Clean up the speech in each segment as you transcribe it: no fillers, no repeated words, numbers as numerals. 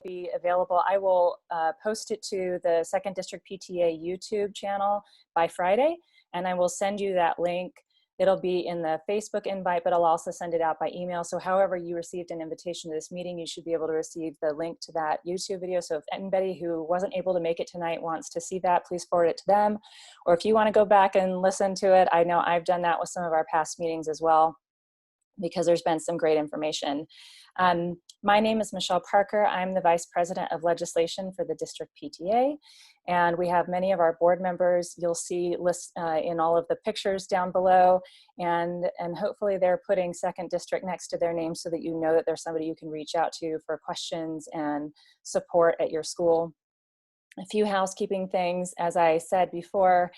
be available. I will post it to the 2nd District PTA YouTube channel by Friday, and I will send you that link. It'll be in the Facebook invite, but I'll also send it out by email. So however you received an invitation to this meeting, you should be able to receive the link to that YouTube video. So if anybody who wasn't able to make it tonight wants to see that, please forward it to them. Or if you want to go back and listen to it, I know I've done that with some of our past meetings as well, because there's been some great information. My name is Michelle Parker. I'm the Vice President of Legislation for the District PTA, and we have many of our board members. You'll see lists in all of the pictures down below, and hopefully they're putting 2nd District next to their name so that you know that there's somebody you can reach out to for questions and support at your school. A few housekeeping things, as I said before,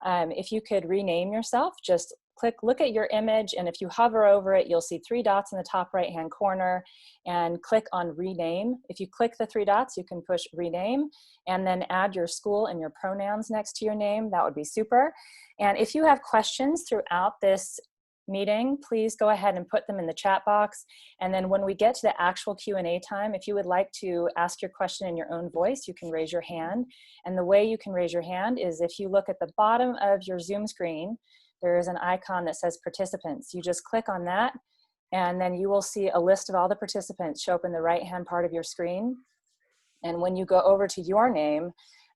if you could rename yourself, just look at your image, and if you hover over it, you'll see 3 dots in the top right-hand corner, and click on rename. If you click the 3 dots, you can push rename, and then add your school and your pronouns next to your name. That would be super. And if you have questions throughout this meeting, please go ahead and put them in the chat box. And then when we get to the actual Q&A time, if you would like to ask your question in your own voice, you can raise your hand. And the way you can raise your hand is if you look at the bottom of your Zoom screen, there is an icon that says participants. You just click on that, and then you will see a list of all the participants show up in the right-hand part of your screen. And when you go over to your name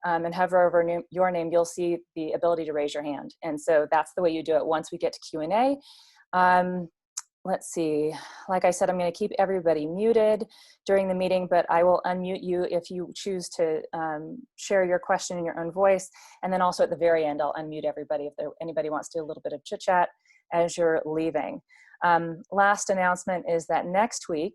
and hover over your name, you'll see the ability to raise your hand. And so that's the way you do it once we get to Q&A. Let's see, like I said, I'm going to keep everybody muted during the meeting, but I will unmute you if you choose to share your question in your own voice. And then also at the very end, I'll unmute everybody if anybody wants to do a little bit of chit chat as you're leaving. Last announcement is that next week,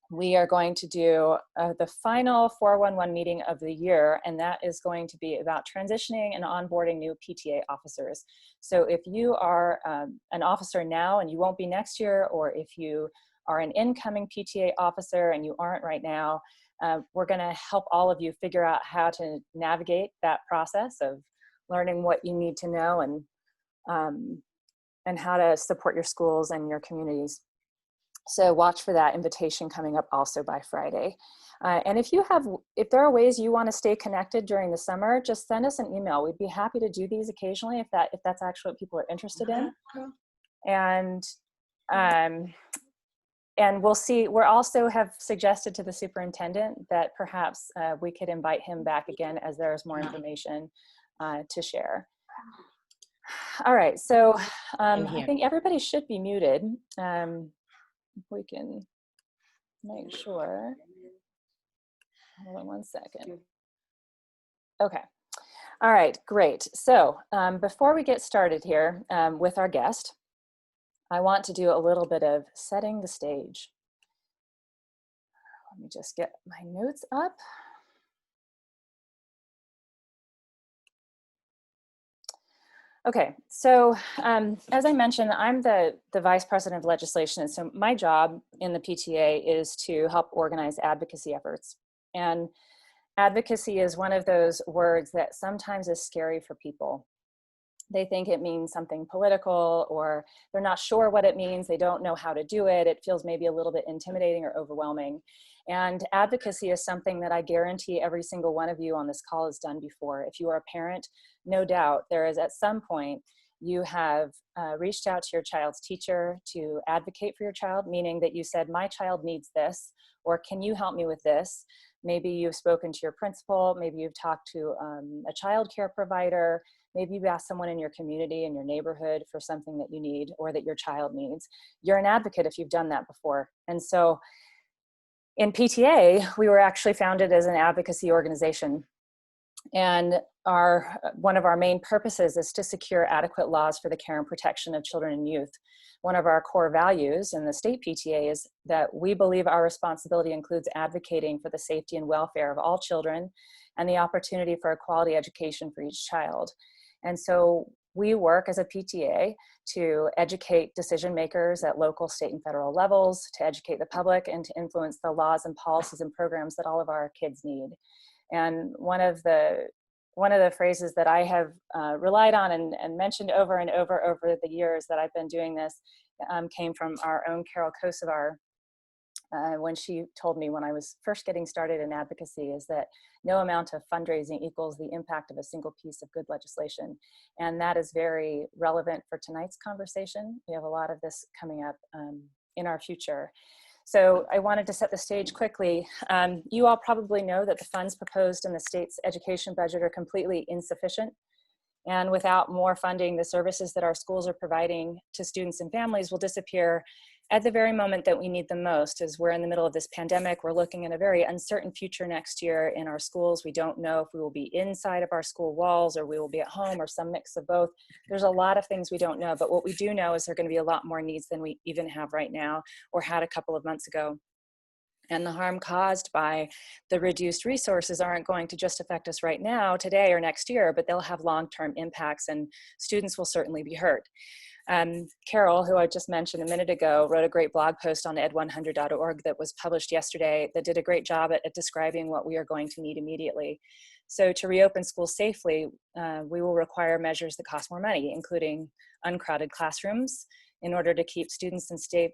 we are going to do the final 411 meeting of the year, and that is going to be about transitioning and onboarding new PTA officers. So if you are an officer now and you won't be next year, or if you are an incoming PTA officer and you aren't right now, we're going to help all of you figure out how to navigate that process of learning what you need to know and how to support your schools and your communities. So watch for that invitation coming up also by Friday. And if there are ways you want to stay connected during the summer, just send us an email. We'd be happy to do these occasionally if that's actually what people are interested in. And we'll see. We also have suggested to the superintendent that perhaps we could invite him back again as there is more information to share. All right, so I think everybody should be muted. We can make sure. Hold on one second. Okay. All right, great. So before we get started here with our guest, I want to do a little bit of setting the stage. Let me just get my notes up. Okay, so as I mentioned, I'm the Vice President of Legislation, and so my job in the PTA is to help organize advocacy efforts. And advocacy is one of those words that sometimes is scary for people. They think it means something political, or they're not sure what it means, they don't know how to do it, it feels maybe a little bit intimidating or overwhelming. And advocacy is something that I guarantee every single one of you on this call has done before. If you are a parent, no doubt there is at some point you have reached out to your child's teacher to advocate for your child, meaning that you said, my child needs this, or can you help me with this? Maybe you've spoken to your principal, maybe you've talked to a child care provider, maybe you've asked someone in your community, in your neighborhood for something that you need or that your child needs. You're an advocate if you've done that before. And so in PTA, we were actually founded as an advocacy organization. And one of our main purposes is to secure adequate laws for the care and protection of children and youth. One of our core values in the state PTA is that we believe our responsibility includes advocating for the safety and welfare of all children and the opportunity for a quality education for each child. And so we work as a PTA to educate decision makers at local, state, and federal levels, to educate the public, and to influence the laws and policies and programs that all of our kids need. And one of the phrases that I have relied on and mentioned over and over the years that I've been doing this came from our own Carol Kosovar, when she told me when I was first getting started in advocacy, is that no amount of fundraising equals the impact of a single piece of good legislation. And that is very relevant for tonight's conversation. We have a lot of this coming up in our future. So I wanted to set the stage quickly. You all probably know that the funds proposed in the state's education budget are completely insufficient. And without more funding, the services that our schools are providing to students and families will disappear at the very moment that we need them most. As we're in the middle of this pandemic, we're looking at a very uncertain future next year in our schools. We don't know if we will be inside of our school walls or we will be at home or some mix of both. There's a lot of things we don't know, but what we do know is there are going to be a lot more needs than we even have right now or had a couple of months ago. And the harm caused by the reduced resources aren't going to just affect us right now, today or next year, but they'll have long-term impacts and students will certainly be hurt. Carol, who I just mentioned a minute ago, wrote a great blog post on ed100.org that was published yesterday that did a great job at describing what we are going to need immediately. So to reopen schools safely, we will require measures that cost more money, including uncrowded classrooms. In order to keep students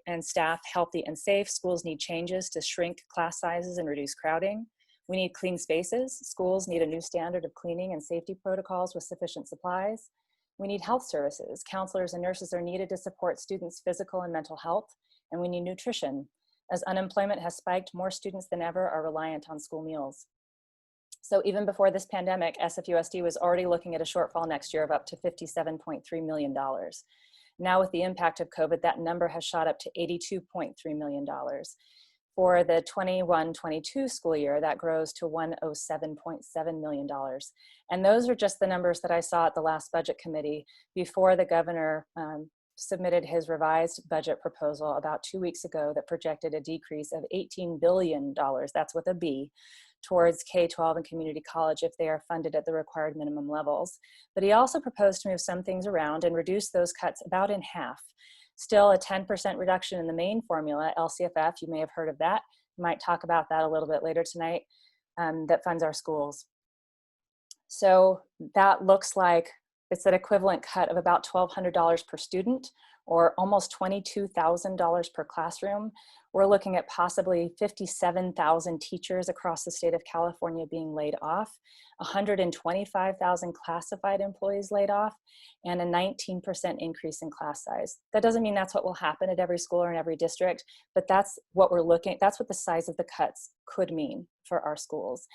and staff healthy and safe, schools need changes to shrink class sizes and reduce crowding. We need clean spaces. Schools need a new standard of cleaning and safety protocols with sufficient supplies. We need health services. Counselors and nurses are needed to support students' physical and mental health. And we need nutrition. As unemployment has spiked, more students than ever are reliant on school meals. So even before this pandemic, SFUSD was already looking at a shortfall next year of up to $57.3 million. Now with the impact of COVID, that number has shot up to $82.3 million. For the 21-22 school year, that grows to $107.7 million. And those are just the numbers that I saw at the last budget committee before the governor submitted his revised budget proposal about 2 weeks ago that projected a decrease of $18 billion, that's with a B, towards K-12 and community college if they are funded at the required minimum levels. But he also proposed to move some things around and reduce those cuts about in half. Still a 10% reduction in the main formula, LCFF, you may have heard of that. We might talk about that a little bit later tonight, that funds our schools. So that looks like it's an equivalent cut of about $1,200 per student or almost $22,000 per classroom. We're looking at possibly 57,000 teachers across the state of California being laid off, 125,000 classified employees laid off, and a 19% increase in class size. That doesn't mean that's what will happen at every school or in every district, but that's what we're looking, that's what the size of the cuts could mean for our schools.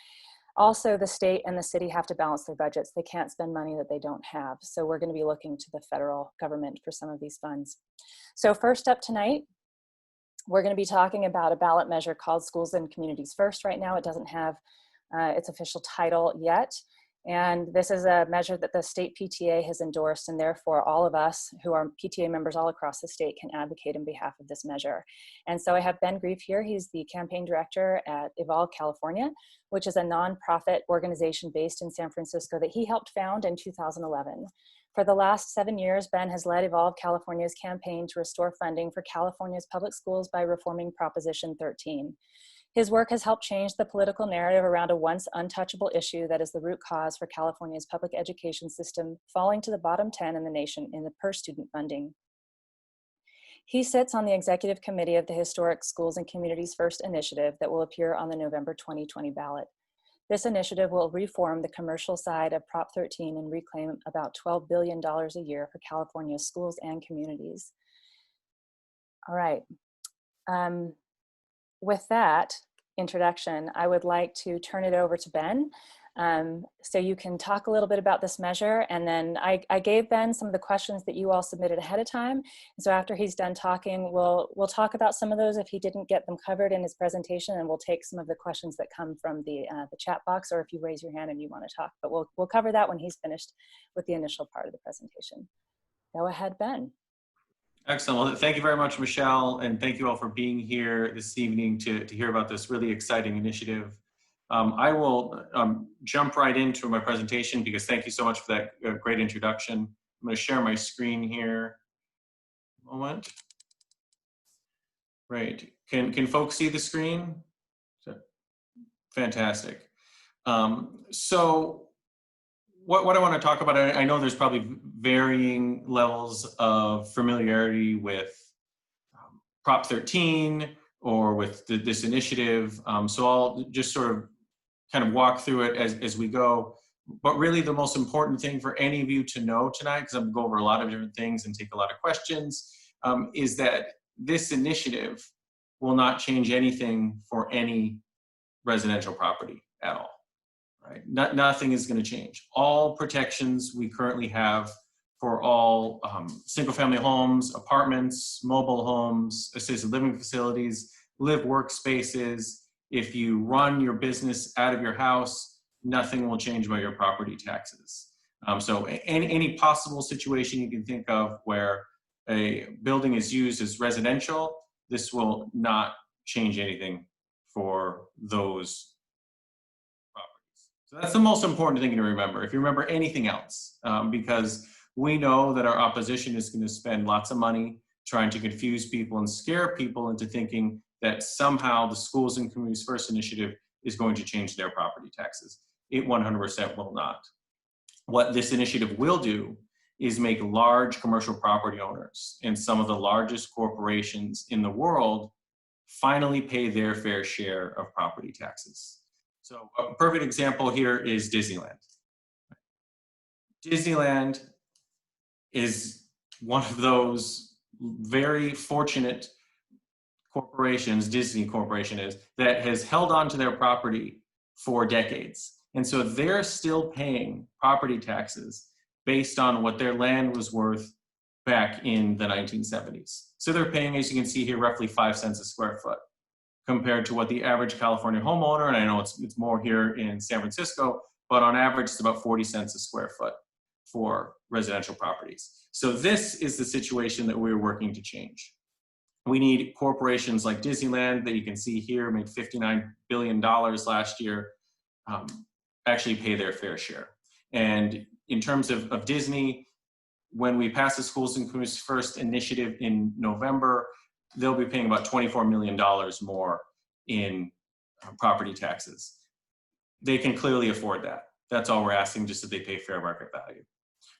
Also, the state and the city have to balance their budgets. They can't spend money that they don't have. So we're going to be looking to the federal government for some of these funds. So first up tonight, we're going to be talking about a ballot measure called Schools and Communities First. Right now, it doesn't have its official title yet. And this is a measure that the state PTA has endorsed, and therefore all of us who are PTA members all across the state can advocate in behalf of this measure. And so I have Ben Grieff here. He's the campaign director at Evolve California, which is a nonprofit organization based in San Francisco that he helped found in 2011. For the last 7 years, Ben has led Evolve California's campaign to restore funding for California's public schools by reforming Proposition 13. His work has helped change the political narrative around a once untouchable issue that is the root cause for California's public education system falling to the bottom 10 in the nation in the per student funding. He sits on the executive committee of the historic Schools and Communities First initiative that will appear on the November 2020 ballot. This initiative will reform the commercial side of Prop 13 and reclaim about $12 billion a year for California's schools and communities. All right. With that introduction, I would like to turn it over to Ben. So you can talk a little bit about this measure, and then I gave Ben some of the questions that you all submitted ahead of time. And so after he's done talking, we'll talk about some of those if he didn't get them covered in his presentation, and we'll take some of the questions that come from the chat box, or if you raise your hand and you want to talk. But we'll cover that when he's finished with the initial part of the presentation. Go ahead, Ben. Excellent. Well, thank you very much, Michelle, and thank you all for being here this evening to hear about this really exciting initiative. I will jump right into my presentation because thank you so much for that great introduction. I'm going to share my screen here. A moment. Great. Can folks see the screen? Fantastic. So what I want to talk about, I know there's probably varying levels of familiarity with Prop 13, or with this initiative. So I'll just sort of kind of walk through it as we go. But really the most important thing for any of you to know tonight, because I'm going to go over a lot of different things and take a lot of questions, is that this initiative will not change anything for any residential property at all. Right? Nothing is going to change. All protections we currently have for all single-family homes, apartments, mobile homes, assisted living facilities, live workspaces. If you run your business out of your house, nothing will change about your property taxes. So any possible situation you can think of where a building is used as residential, this will not change anything for those properties. So that's the most important thing to remember. If you remember anything else, because we know that our opposition is going to spend lots of money trying to confuse people and scare people into thinking that somehow the Schools and Communities First initiative is going to change their property taxes. It 100% will not. What this initiative will do is make large commercial property owners and some of the largest corporations in the world finally pay their fair share of property taxes. So a perfect example here is Disneyland. Disneyland is one of those very fortunate corporations, Disney Corporation is, that has held on to their property for decades. And so they're still paying property taxes based on what their land was worth back in the 1970s. So they're paying, as you can see here, roughly 5 cents a square foot compared to what the average California homeowner, and I know it's more here in San Francisco, but on average it's about 40 cents a square foot for residential properties. So this is the situation that we're working to change. We need corporations like Disneyland that you can see here made $59 billion last year, actually pay their fair share. And in terms of Disney, when we pass the Schools and Communities First initiative in November, they'll be paying about $24 million more in property taxes. They can clearly afford that. That's all we're asking, just that they pay fair market value.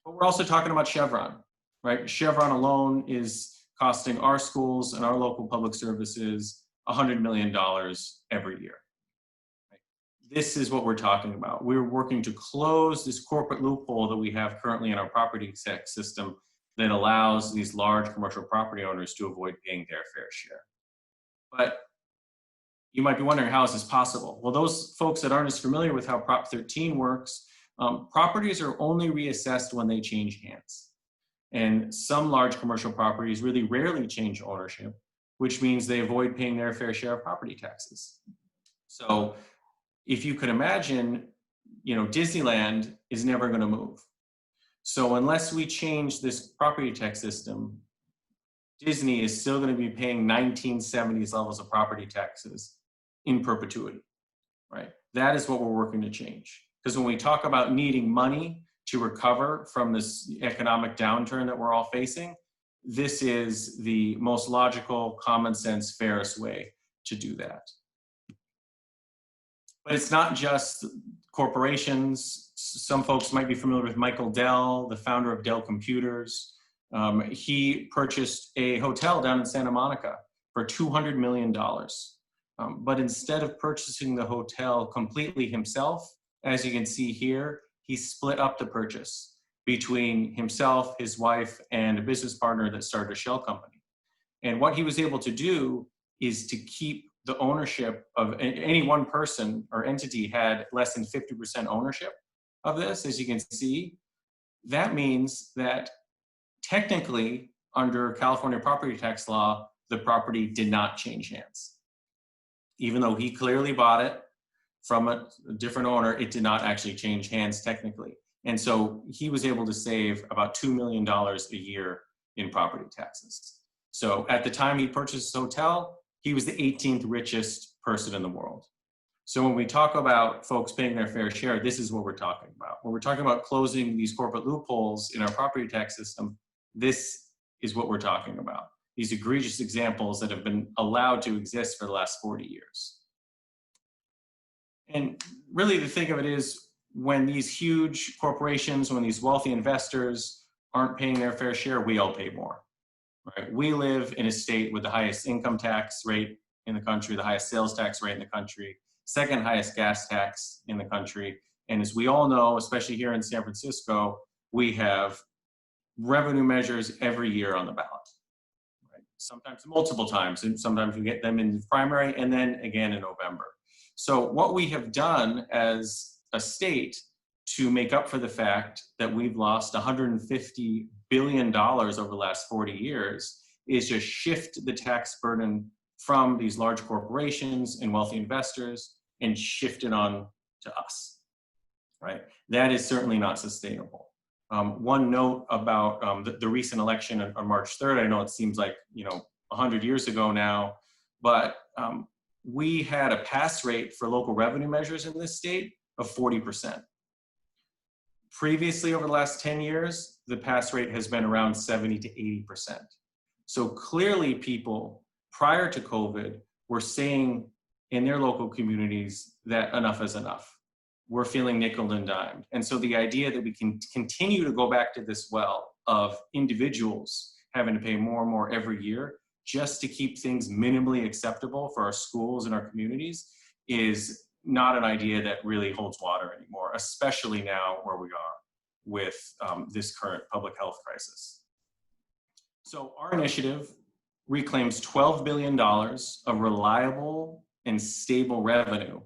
But we're also talking about Chevron, right? Chevron alone is costing our schools and our local public services $100 million every year. This is what we're talking about. We're working to close this corporate loophole that we have currently in our property tax system that allows these large commercial property owners to avoid paying their fair share. But you might be wondering, how is this possible? Well, those folks that aren't as familiar with how Prop 13 works, properties are only reassessed when they change hands. And some large commercial properties really rarely change ownership, which means they avoid paying their fair share of property taxes. So if you could imagine, Disneyland is never going to move. So unless we change this property tax system, Disney is still going to be paying 1970s levels of property taxes in perpetuity, right? That is what we're working to change. Because when we talk about needing money to recover from this economic downturn that we're all facing, this is the most logical, common sense, fairest way to do that. But it's not just corporations. Some folks might be familiar with Michael Dell, the founder of Dell Computers. He purchased a hotel down in Santa Monica for $200 million. But instead of purchasing the hotel completely himself, as you can see here, he split up the purchase between himself, his wife, and a business partner that started a shell company. And what he was able to do is to keep the ownership of any one person or entity had less than 50% ownership of this, as you can see. That means that technically, under California property tax law, the property did not change hands. Even though he clearly bought it from a different owner, it did not actually change hands technically. And so he was able to save about $2 million a year in property taxes. So at the time he purchased his hotel, he was the 18th richest person in the world. So when we talk about folks paying their fair share, this is what we're talking about. When we're talking about closing these corporate loopholes in our property tax system, this is what we're talking about. These egregious examples that have been allowed to exist for the last 40 years. And really the thing of it is, when these huge corporations, when these wealthy investors aren't paying their fair share, we all pay more. Right? We live in a state with the highest income tax rate in the country, the highest sales tax rate in the country, second highest gas tax in the country. And as we all know, especially here in San Francisco, we have revenue measures every year on the ballot. Right? Sometimes multiple times, and sometimes we get them in the primary and then again in November. So what we have done as a state to make up for the fact that we've lost $150 billion over the last 40 years is just shift the tax burden from these large corporations and wealthy investors and shift it on to us, right? That is certainly not sustainable. One note about the recent election on March 3rd, I know it seems like, 100 years ago now, but we had a pass rate for local revenue measures in this state of 40%. Previously, over the last 10 years, the pass rate has been around 70 to 80%. So clearly people prior to COVID were saying in their local communities that enough is enough. We're feeling nickeled and dimed. And so the idea that we can continue to go back to this well of individuals having to pay more and more every year just to keep things minimally acceptable for our schools and our communities is not an idea that really holds water anymore, especially now where we are with this current public health crisis. So our initiative reclaims $12 billion of reliable and stable revenue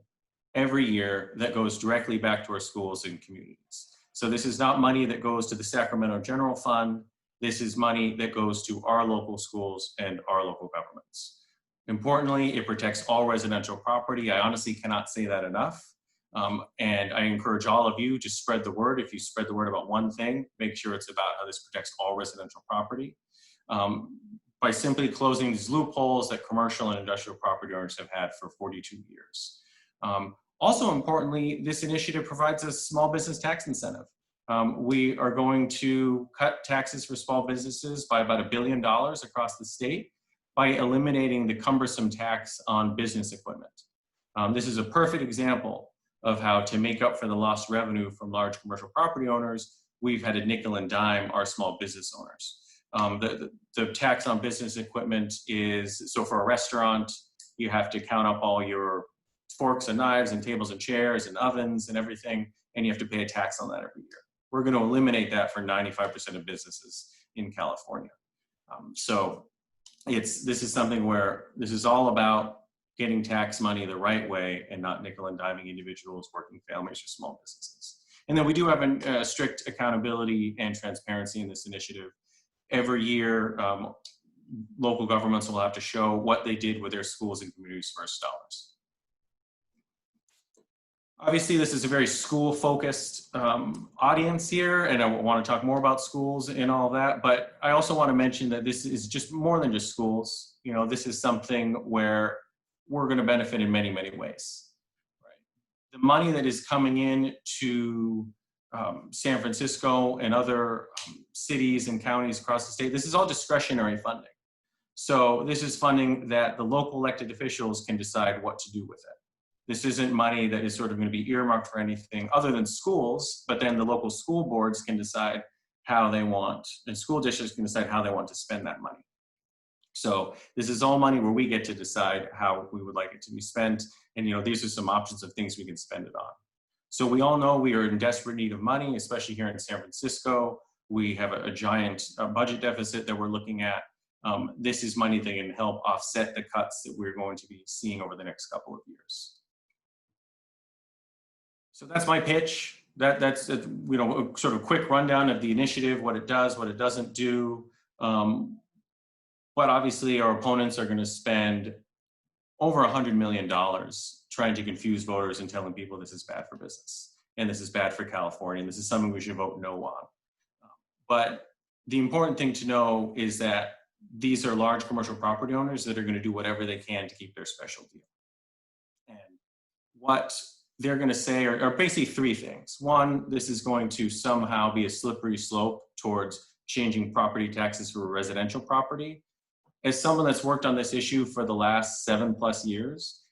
every year that goes directly back to our schools and communities. So this is not money that goes to the Sacramento General Fund. This is money that goes to our local schools and our local governments. Importantly, it protects all residential property. I honestly cannot say that enough. And I encourage all of you to spread the word. If you spread the word about one thing, make sure it's about how this protects all residential property. By simply closing these loopholes that commercial and industrial property owners have had for 42 years. Also importantly, this initiative provides a small business tax incentive. We are going to cut taxes for small businesses by about $1 billion across the state by eliminating the cumbersome tax on business equipment. This is a perfect example of how to make up for the lost revenue from large commercial property owners, we've had to nickel and dime our small business owners. The tax on business equipment is, so for a restaurant, you have to count up all your forks and knives and tables and chairs and ovens and everything, and you have to pay a tax on that every year. We're going to eliminate that for 95% of businesses in California. So this is something where this is all about getting tax money the right way and not nickel and diming individuals, working families, or small businesses. And then we do have a strict accountability and transparency in this initiative. Every year, local governments will have to show what they did with their schools and communities' first dollars. Obviously, this is a very school-focused audience here, and I want to talk more about schools and all that, but I also want to mention that this is just more than just schools. You know, this is something where we're going to benefit in many, many ways. Right? The money that is coming in to San Francisco and other cities and counties across the state, this is all discretionary funding. So this is funding that the local elected officials can decide what to do with it. This isn't money that is sort of going to be earmarked for anything other than schools, but then the local school boards can decide how they want, and school districts can decide how they want to spend that money. So this is all money where we get to decide how we would like it to be spent. And these are some options of things we can spend it on. So we all know we are in desperate need of money, especially here in San Francisco. We have a giant budget deficit that we're looking at. This is money that can help offset the cuts that we're going to be seeing over the next couple of years. So that's my pitch. That's a sort of quick rundown of the initiative, what it does, what it doesn't do. But obviously our opponents are going to spend over $100 million trying to confuse voters and telling people this is bad for business and this is bad for California and this is something we should vote no on. But the important thing to know is that these are large commercial property owners that are going to do whatever they can to keep their special deal. And what they're going to say are basically three things. One, this is going to somehow be a slippery slope towards changing property taxes for residential property. As someone that's worked on this issue for the last 7+ years,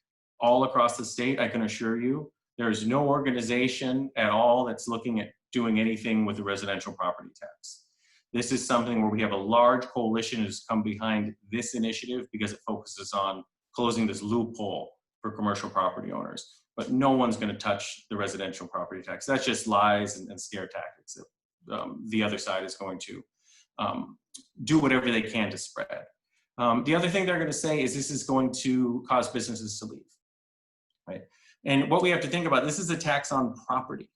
all across the state, I can assure you, there's no organization at all that's looking at doing anything with the residential property tax. This is something where we have a large coalition that has come behind this initiative because it focuses on closing this loophole for commercial property owners. But no one's going to touch the residential property tax. That's just lies and scare tactics. The other side is going to do whatever they can to spread. The other thing they're going to say is this is going to cause businesses to leave, right? And what we have to think about, this is a tax on property,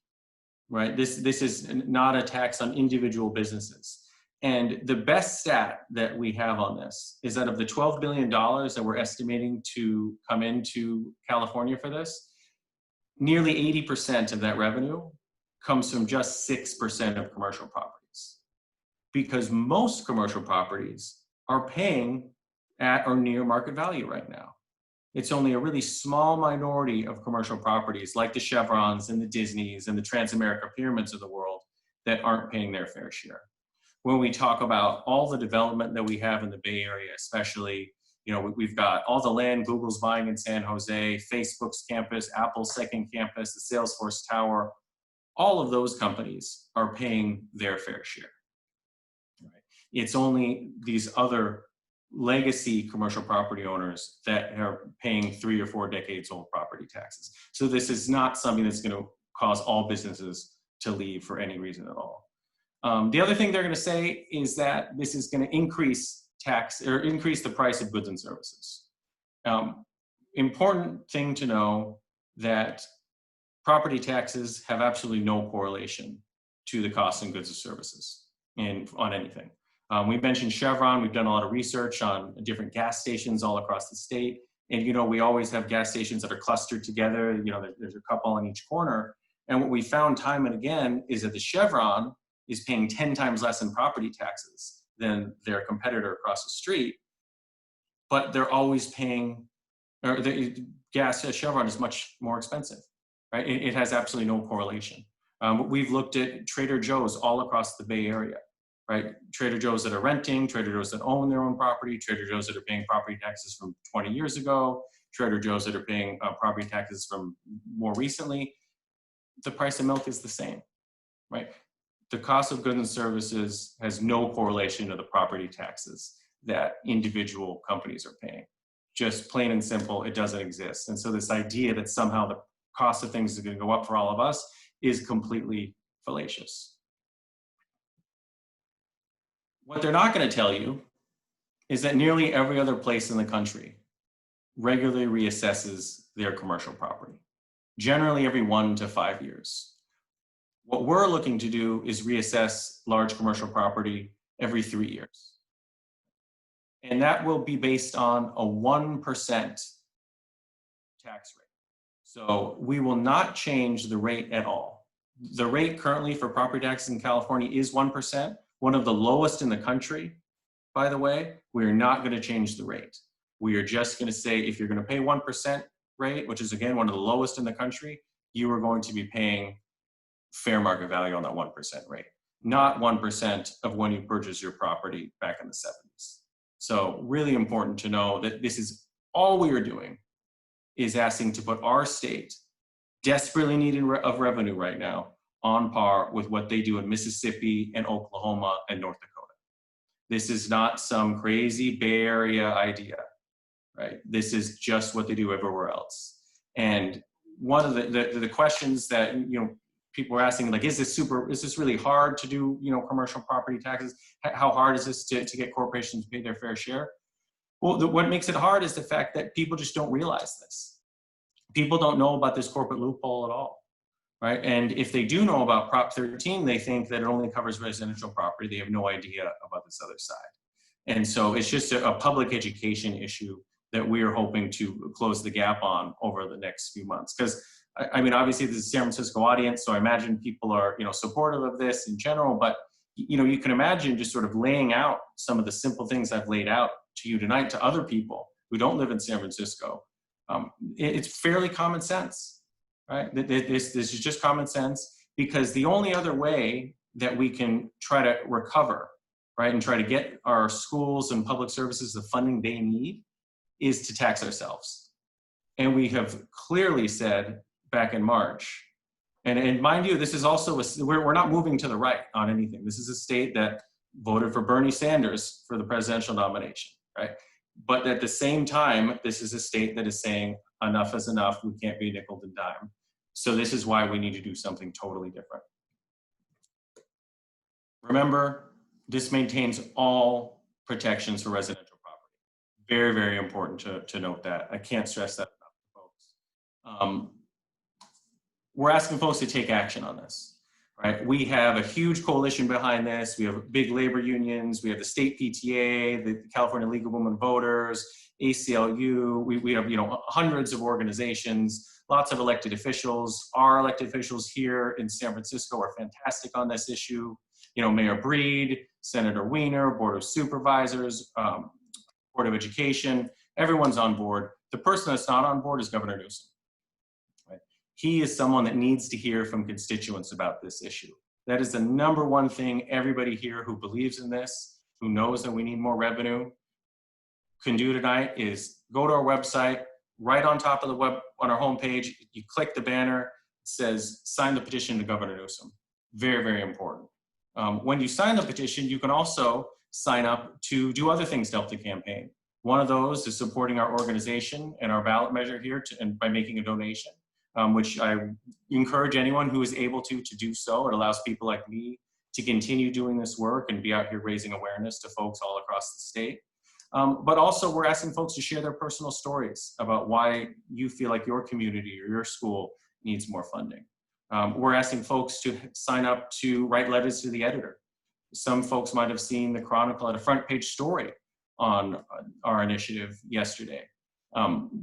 right? This is not a tax on individual businesses. And the best stat that we have on this is that of the $12 billion that we're estimating to come into California for this, nearly 80% of that revenue comes from just 6% of commercial properties. Because most commercial properties are paying at or near market value right now. It's only a really small minority of commercial properties like the Chevrons and the Disneys and the Transamerica Pyramids of the world that aren't paying their fair share. When we talk about all the development that we have in the Bay Area, especially, we've got all the land Google's buying in San Jose, Facebook's campus, Apple's second campus, the Salesforce Tower, all of those companies are paying their fair share. Right? It's only these other legacy commercial property owners that are paying 3 or 4 decades old property taxes. So this is not something that's going to cause all businesses to leave for any reason at all. The other thing they're going to say is that this is going to increase the price of goods and services. Important thing to know that property taxes have absolutely no correlation to the cost of goods and services on anything. We mentioned Chevron. We've done a lot of research on different gas stations all across the state. And, we always have gas stations that are clustered together. There's a couple on each corner. And what we found time and again is that the Chevron is paying 10 times less in property taxes than their competitor across the street. But they're always paying, or the gas at Chevron is much more expensive, right? It has absolutely no correlation. We've looked at Trader Joe's all across the Bay Area. Right? Trader Joe's that are renting, Trader Joe's that own their own property, Trader Joe's that are paying property taxes from 20 years ago, Trader Joe's that are paying property taxes from more recently. The price of milk is the same, right? The cost of goods and services has no correlation to the property taxes that individual companies are paying. Just plain and simple, it doesn't exist. And so this idea that somehow the cost of things is going to go up for all of us is completely fallacious. What they're not going to tell you is that nearly every other place in the country regularly reassesses their commercial property, generally every 1 to 5 years. What we're looking to do is reassess large commercial property every 3 years. And that will be based on a 1% tax rate. So we will not change the rate at all. The rate currently for property taxes in California is 1%. One of the lowest in the country, by the way. We are not going to change the rate. We are just going to say if you're going to pay 1% rate, which is again one of the lowest in the country, you are going to be paying fair market value on that 1% rate, not 1% of when you purchased your property back in the 70s. So really important to know that this is all we are doing is asking to put our state, desperately needed of revenue right now, on par with what they do in Mississippi and Oklahoma and North Dakota. This is not some crazy Bay Area idea, right? This is just what they do everywhere else. And one of the questions that people are asking, like, is this really hard to do commercial property taxes? How hard is this to get corporations to pay their fair share? Well, what makes it hard is the fact that people just don't realize this. People don't know about this corporate loophole at all. Right? And if they do know about Prop 13, they think that it only covers residential property. They have no idea about this other side. And so it's just a public education issue that we are hoping to close the gap on over the next few months. Because, I mean, obviously this is a San Francisco audience, so I imagine people are, supportive of this in general, but, you can imagine just sort of laying out some of the simple things I've laid out to you tonight to other people who don't live in San Francisco. It's fairly common sense. Right? This is just common sense, because the only other way that we can try to recover, right, and try to get our schools and public services the funding they need is to tax ourselves. And we have clearly said back in March, and mind you, this is also, we're not moving to the right on anything. This is a state that voted for Bernie Sanders for the presidential nomination, right? But at the same time, this is a state that is saying enough is enough. We can't be nickel and dime. So this is why we need to do something totally different. Remember, this maintains all protections for residential property. Very, very important to note that. I can't stress that enough, folks. We're asking folks to take action on this, right? We have a huge coalition behind this. We have big labor unions. We have the state PTA, the California League of Women Voters, ACLU. We have, you know, hundreds of organizations, lots of elected officials. Our elected officials here in San Francisco are fantastic on this issue. You know, Mayor Breed, Senator Wiener, Board of Supervisors, Board of Education, everyone's on board. The person that's not on board is Governor Newsom. Right? He is someone that needs to hear from constituents about this issue. That is the number one thing everybody here who believes in this, who knows that we need more revenue, can do tonight is go to our website, right on top of the web, on our homepage, you click the banner, it says, sign the petition to Governor Newsom. Very, very important. When you sign the petition, you can also sign up to do other things to help the campaign. One of those is supporting our organization and our ballot measure here and by making a donation, which I encourage anyone who is able to do so. It allows people like me to continue doing this work and be out here raising awareness to folks all across the state. But also we're asking folks to share their personal stories about why you feel like your community or your school needs more funding. We're asking folks to sign up to write letters to the editor. Some folks might have seen the Chronicle had a front page story on our initiative yesterday.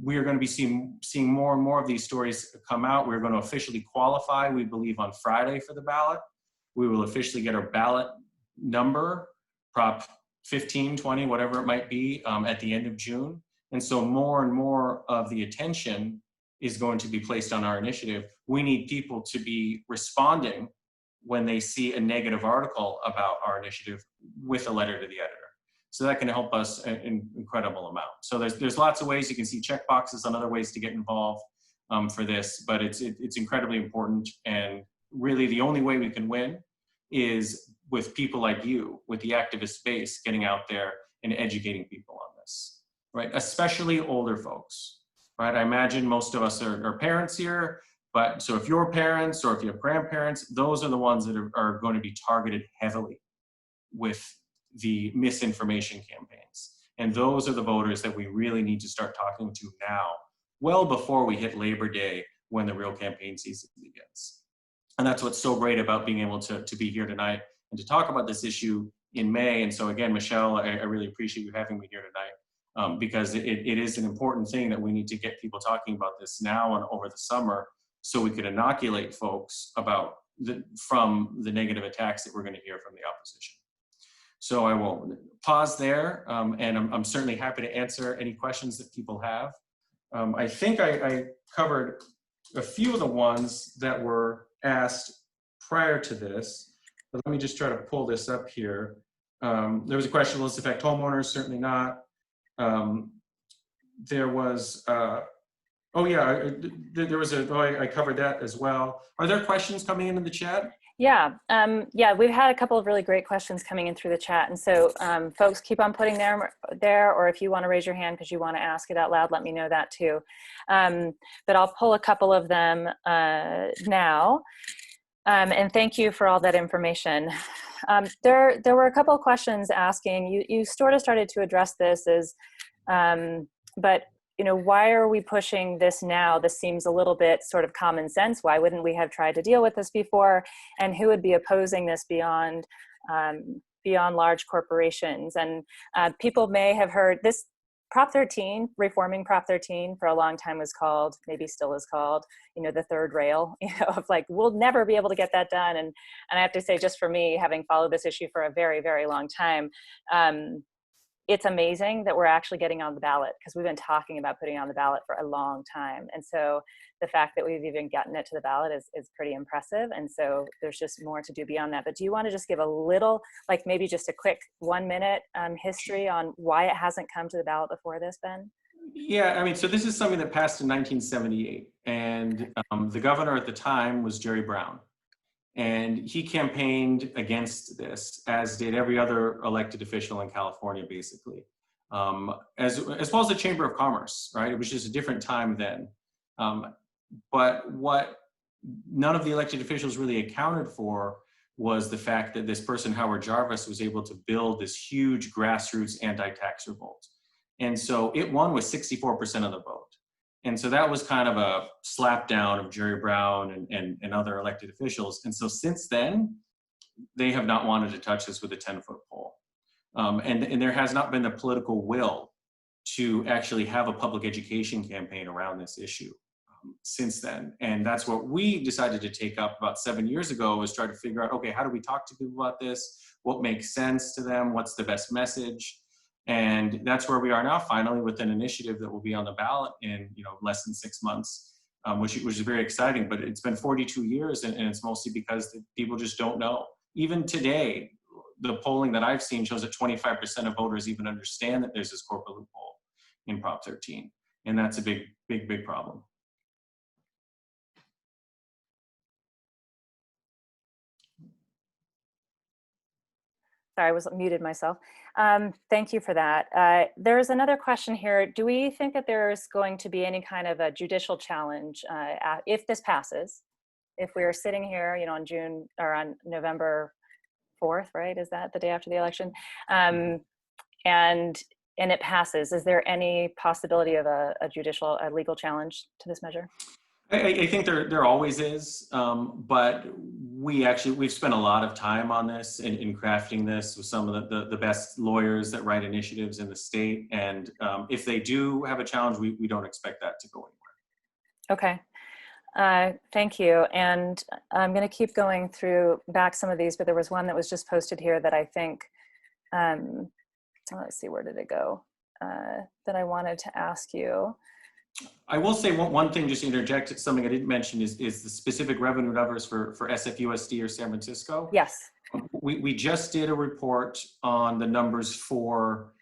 We are going to be seeing more and more of these stories come out. We're going to officially qualify, we believe, on Friday for the ballot. We will officially get our ballot number, Prop 15, 20, whatever it might be, at the end of June. And so more and more of the attention is going to be placed on our initiative. We need people to be responding when they see a negative article about our initiative with a letter to the editor. So that can help us an incredible amount. So there's lots of ways. You can see check boxes on other ways to get involved for this, but it's incredibly important. And really the only way we can win is with people like you, with the activist space, getting out there and educating people on this, right? Especially older folks, right? I imagine most of us are parents here, but so if you're parents or if you have grandparents, those are the ones that are going to be targeted heavily with the misinformation campaigns. And those are the voters that we really need to start talking to now, well before we hit Labor Day, when the real campaign season begins. And that's what's so great about being able to be here tonight and to talk about this issue in May. And so again, Michelle, I really appreciate you having me here tonight, because it is an important thing that we need to get people talking about this now and over the summer, so we could inoculate folks about from the negative attacks that we're going to hear from the opposition. So I will pause there, and I'm certainly happy to answer any questions that people have. I think I covered a few of the ones that were asked prior to this, but let me just try to pull this up here. There was a question, will this affect homeowners? Certainly not. There was, oh yeah, there was I covered that as well. Are there questions coming into the chat? Yeah, yeah, we've had a couple of really great questions coming in through the chat. And so folks, keep on putting them there, or if you want to raise your hand because you want to ask it out loud, let me know that too. But I'll pull a couple of them now. And thank you for all that information. There were a couple of questions asking, you sort of started to address this as, but you know, why are we pushing this now? This seems a little bit sort of common sense. Why wouldn't we have tried to deal with this before? And who would be opposing this beyond large corporations? And people may have heard this Prop 13, reforming Prop 13 for a long time was called, maybe still is called, you know, the third rail, you know, of like, we'll never be able to get that done. And I have to say, just for me, having followed this issue for a very, very long time, it's amazing that we're actually getting on the ballot, because we've been talking about putting it on the ballot for a long time. And so the fact that we've even gotten it to the ballot is pretty impressive. And so there's just more to do beyond that. But do you want to just give a little, like maybe just a quick 1 minute history on why it hasn't come to the ballot before this, Ben? Yeah, I mean, so this is something that passed in 1978. And the governor at the time was Jerry Brown. And he campaigned against this, as did every other elected official in California, basically. as well as the Chamber of Commerce, right? It was just a different time then. But what none of the elected officials really accounted for was the fact that this person, Howard Jarvis, was able to build this huge grassroots anti-tax revolt. And so it won with 64% of the vote. And so that was kind of a slap down of Jerry Brown and other elected officials. And so since then, they have not wanted to touch this with a 10-foot pole. And there has not been the political will to actually have a public education campaign around this issue since then. And that's what we decided to take up about 7 years ago, was try to figure out, okay, how do we talk to people about this? What makes sense to them? What's the best message? And that's where we are now, finally, with an initiative that will be on the ballot in less than 6 months, which is very exciting. But it's been 42 years, and it's mostly because people just don't know. Even today, the polling that I've seen shows that 25% of voters even understand that there's this corporate loophole in Prop 13. And that's a big, big, big problem. Sorry, I was muted myself. Thank you for that. There's another question here. Do we think that there's going to be any kind of a judicial challenge if this passes? If we are sitting here, on June or on November 4th, right? Is that the day after the election? And it passes, is there any possibility of a legal challenge to this measure? I think there always is, but we've spent a lot of time on this in crafting this with some of the best lawyers that write initiatives in the state. And if they do have a challenge, we don't expect that to go anywhere. Okay. Thank you. And I'm going to keep going through back some of these, but there was one that was just posted here that I think, let's see, where did it go? That I wanted to ask you. I will say one thing, just to interject, something I didn't mention is the specific revenue numbers for SFUSD or San Francisco. Yes. We just did a report on the numbers for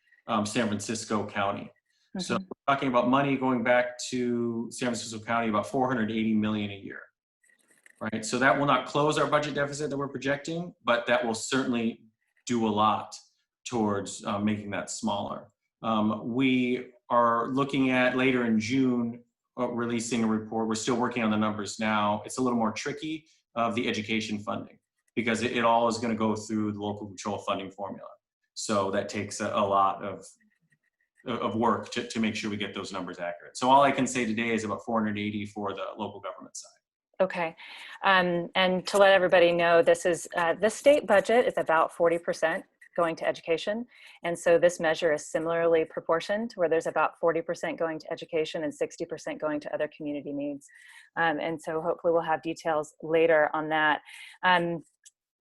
San Francisco County. Mm-hmm. So we're talking about money going back to San Francisco County, about $480 million a year, right? So that will not close our budget deficit that we're projecting, but that will certainly do a lot towards making that smaller. We are looking at later in June releasing a report. We're still working on the numbers now. It's a little more tricky of the education funding because it all is going to go through the local control funding formula. So that takes a lot of work to make sure we get those numbers accurate. So all I can say today is about 480 for the local government side. Okay. And to let everybody know, this is the state budget is about 40% going to education. And so this measure is similarly proportioned, where there's about 40% going to education and 60% going to other community needs. And so hopefully we'll have details later on that.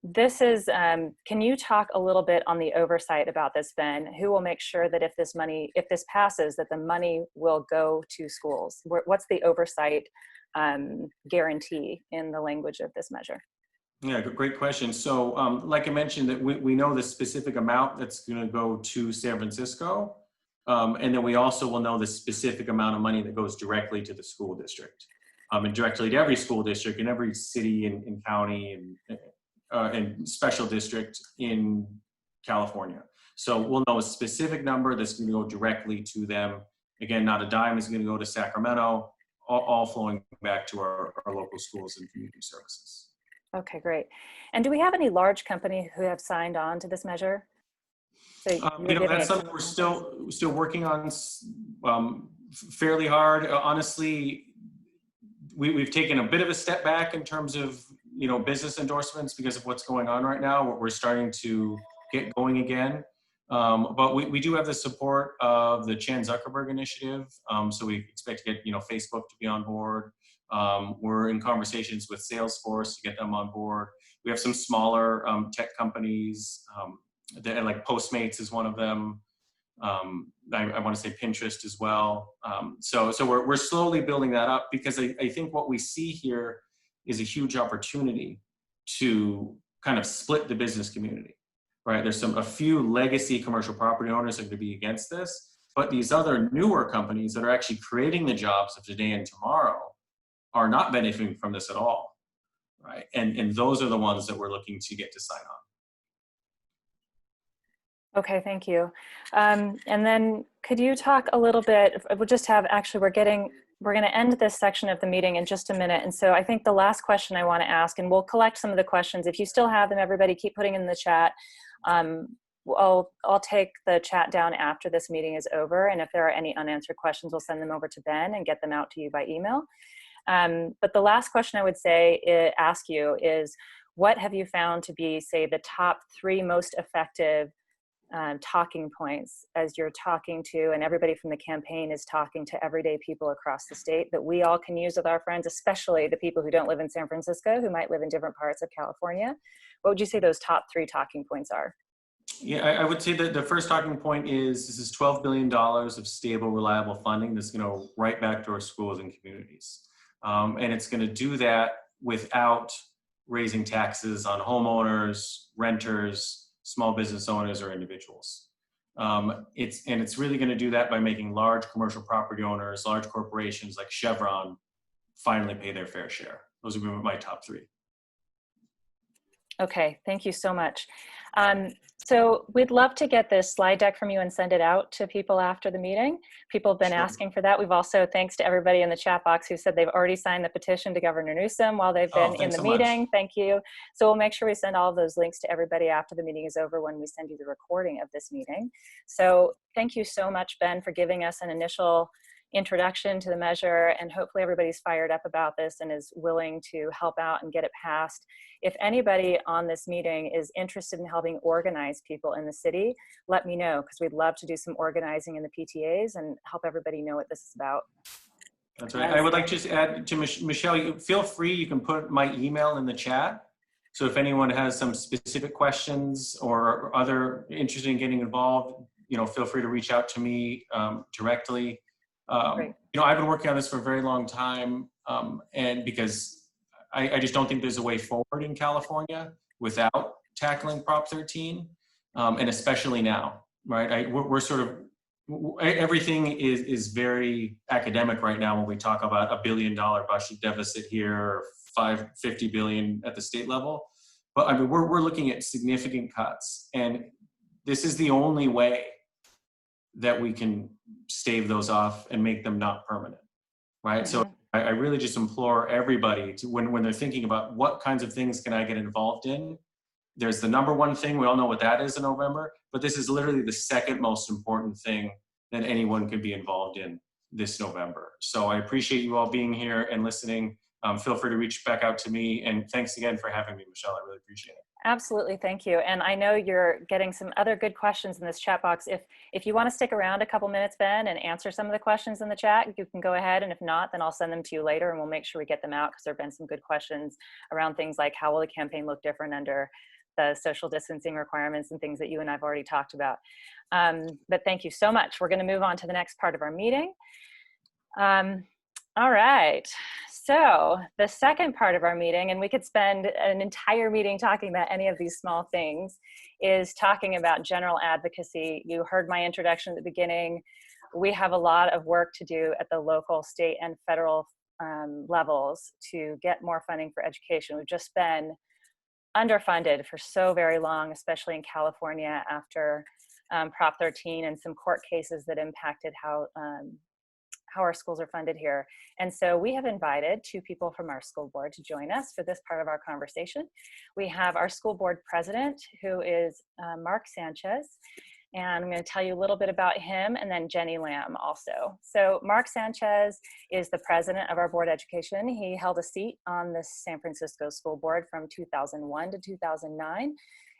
This is, can you talk a little bit on the oversight about this, Ben? Who will make sure that if this passes, that the money will go to schools? What's the oversight guarantee in the language of this measure? Yeah, great question. So like I mentioned, that we know the specific amount that's going to go to San Francisco. And then we also will know the specific amount of money that goes directly to the school district and directly to every school district in every city and county and special district in California. So we'll know a specific number that's going to go directly to them. Again, not a dime is going to go to Sacramento, all flowing back to our local schools and community services. Okay, great. And do we have any large companies who have signed on to this measure? So that's something we're still working on fairly hard. Honestly, we've taken a bit of a step back in terms of business endorsements because of what's going on right now. We're starting to get going again. But we do have the support of the Chan Zuckerberg initiative. So we expect to get Facebook to be on board. We're in conversations with Salesforce to get them on board. We have some smaller tech companies that, like Postmates is one of them. I want to say Pinterest as well. So we're slowly building that up because I think what we see here is a huge opportunity to kind of split the business community, right? There's a few legacy commercial property owners that are going to be against this, but these other newer companies that are actually creating the jobs of today and tomorrow are not benefiting from this at all, right? And those are the ones that we're looking to get to sign on. Okay, thank you. And then could you talk a little bit, we'll just have, actually, we're going to end this section of the meeting in just a minute. And so I think the last question I want to ask, and we'll collect some of the questions. If you still have them, everybody keep putting in the chat. I'll take the chat down after this meeting is over. And if there are any unanswered questions, we'll send them over to Ben and get them out to you by email. But the last question I would say, ask you is, what have you found to be, say, the top 3 most effective talking points as you're talking to, and everybody from the campaign is talking to everyday people across the state, that we all can use with our friends, especially the people who don't live in San Francisco, who might live in different parts of California? What would you say those top 3 talking points are? Yeah, I would say that the first talking point is this is $12 billion of stable, reliable funding that's going to go right back to our schools and communities. And it's going to do that without raising taxes on homeowners, renters, small business owners, or individuals. It's really going to do that by making large commercial property owners, large corporations like Chevron, finally pay their fair share. Those would be my top 3. Okay, thank you so much. So we'd love to get this slide deck from you and send it out to people after the meeting. People have been asking for that. We've also, thanks to everybody in the chat box who said they've already signed the petition to Governor Newsom while they've been in the meeting. Thank you. So we'll make sure we send all of those links to everybody after the meeting is over when we send you the recording of this meeting. So thank you so much, Ben, for giving us an initial introduction to the measure, and hopefully everybody's fired up about this and is willing to help out and get it passed. If anybody on this meeting is interested in helping organize people in the city, let me know, because we'd love to do some organizing in the PTAs and help everybody know what this is about. That's right. I would like to just add to Michelle, feel free, you can put my email in the chat. So if anyone has some specific questions or other interested in getting involved, feel free to reach out to me directly. I've been working on this for a very long time, and because I just don't think there's a way forward in California without tackling Prop 13, and especially now, right? We're sort of, everything is very academic right now when we talk about $1 billion budget deficit here, or $50 billion at the state level. But I mean, we're looking at significant cuts, and this is the only way that we can stave those off and make them not permanent, right? So I really just implore everybody to, when they're thinking about what kinds of things can I get involved in, there's the number 1 thing, we all know what that is in November, but this is literally the second most important thing that anyone can be involved in this November. So I appreciate you all being here and listening. Feel free to reach back out to me, and thanks again for having me, Michelle. I really appreciate it. Absolutely, thank you. And I know you're getting some other good questions in this chat box. If you want to stick around a couple minutes, Ben, and answer some of the questions in the chat, you can go ahead. And if not, then I'll send them to you later, and we'll make sure we get them out, because there have been some good questions around things like how will the campaign look different under the social distancing requirements and things that you and I've already talked about. But thank you so much. We're going to move on to the next part of our meeting. All right. So the second part of our meeting, and we could spend an entire meeting talking about any of these small things, is talking about general advocacy. You heard my introduction at the beginning. We have a lot of work to do at the local, state, and federal levels to get more funding for education. We've just been underfunded for so very long, especially in California after Prop 13 and some court cases that impacted how our schools are funded here. And so we have invited 2 people from our school board to join us for this part of our conversation. We have our school board president, who is Mark Sanchez, and I'm going to tell you a little bit about him, and then Jenny Lamb also. So Mark Sanchez is the president of our board of education. He held a seat on the San Francisco School Board from 2001 to 2009,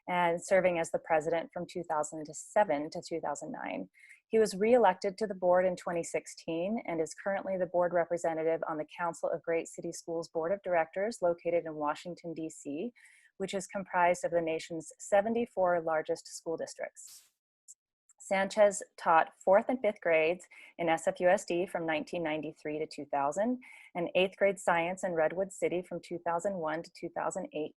and serving as the president from 2007 to 2009. He was re-elected to the board in 2016 and is currently the board representative on the Council of Great City Schools Board of Directors located in Washington, D.C., which is comprised of the nation's 74 largest school districts. Sanchez taught 4th and 5th grades in SFUSD from 1993 to 2000, and 8th grade science in Redwood City from 2001 to 2008.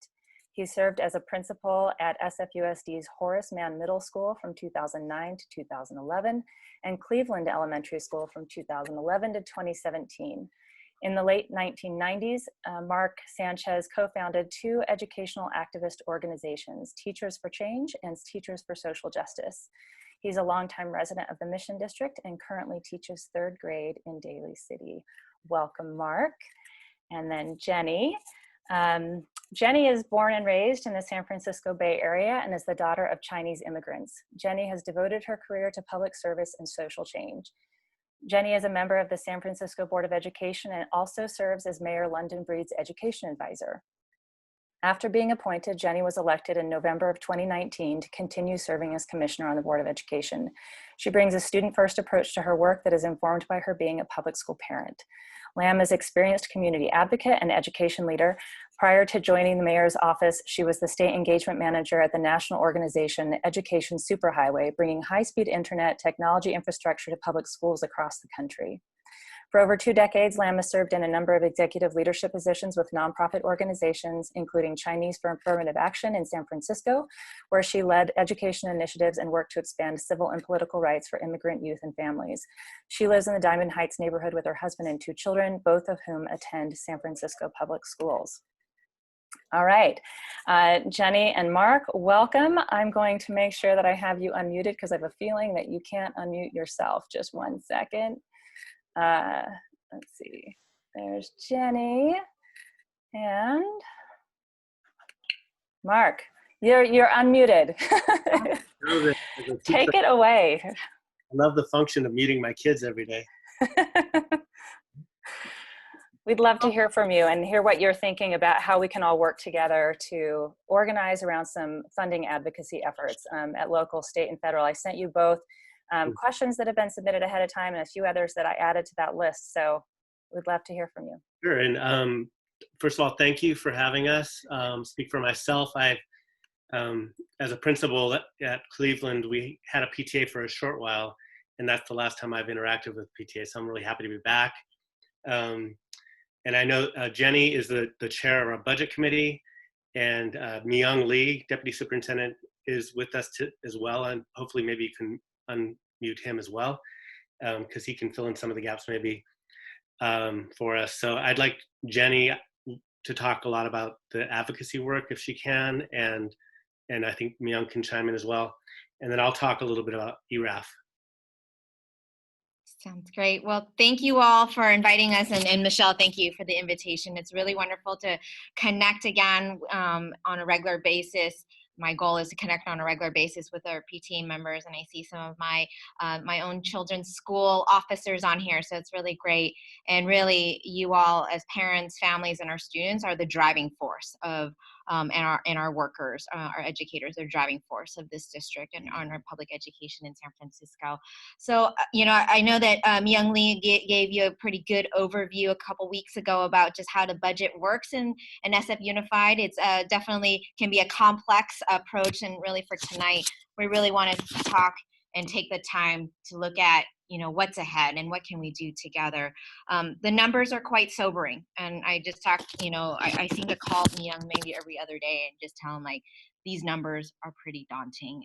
He served as a principal at SFUSD's Horace Mann Middle School from 2009 to 2011, and Cleveland Elementary School from 2011 to 2017. In the late 1990s, Mark Sanchez co-founded two educational activist organizations, Teachers for Change and Teachers for Social Justice. He's a longtime resident of the Mission District and currently teaches 3rd grade in Daly City. Welcome, Mark. And then Jenny. Jenny is born and raised in the San Francisco Bay Area and is the daughter of Chinese immigrants. Jenny has devoted her career to public service and social change. Jenny is a member of the San Francisco Board of Education and also serves as Mayor London Breed's education advisor. After being appointed, Jenny was elected in November of 2019 to continue serving as commissioner on the Board of Education. She brings a student-first approach to her work that is informed by her being a public school parent. Lamb is an experienced community advocate and education leader. Prior to joining the mayor's office, she was the state engagement manager at the national organization Education Superhighway, bringing high-speed internet technology infrastructure to public schools across the country. For over 2 decades, Lamb has served in a number of executive leadership positions with nonprofit organizations, including Chinese for Affirmative Action in San Francisco, where she led education initiatives and worked to expand civil and political rights for immigrant youth and families. She lives in the Diamond Heights neighborhood with her husband and 2 children, both of whom attend San Francisco public schools. All right, Jenny and Mark, welcome. I'm going to make sure that I have you unmuted because I have a feeling that you can't unmute yourself. Just 1 second. Let's see, there's Jenny and Mark. You're unmuted. Take it away. I love the function of muting my kids every day. We'd love to hear from you and hear what you're thinking about how we can all work together to organize around some funding advocacy efforts at local, state, and federal. I sent you both questions that have been submitted ahead of time and a few others that I added to that list. So we'd love to hear from you. Sure. And first of all, thank you for having us. Speak for myself. As a principal at Cleveland, we had a PTA for a short while, and that's the last time I've interacted with PTA. So I'm really happy to be back. And I know Jenny is the chair of our budget committee, and Myung Lee, deputy superintendent, is with us as well. And hopefully maybe you can unmute him as well, because he can fill in some of the gaps maybe for us. So I'd like Jenny to talk a lot about the advocacy work if she can, and I think Myung can chime in as well. And then I'll talk a little bit about ERAF. Sounds great. Well, thank you all for inviting us. And Michelle, thank you for the invitation. It's really wonderful to connect again on a regular basis. My goal is to connect on a regular basis with our PTA members, and I see some of my my own children's school officers on here, so it's really great. And really, you all as parents, families, and our students are the driving force of and our workers, our educators, are driving force of this district and on our public education in San Francisco. So, you know, I know that Myung Lee gave you a pretty good overview a couple weeks ago about just how the budget works in SF Unified. It's definitely can be a complex approach, and really for tonight, we really want to talk and take the time to look at, you know, what's ahead and what can we do together. The numbers are quite sobering, and I just talked, you know, I seem to call Myung maybe every other day and just tell him, like, these numbers are pretty daunting.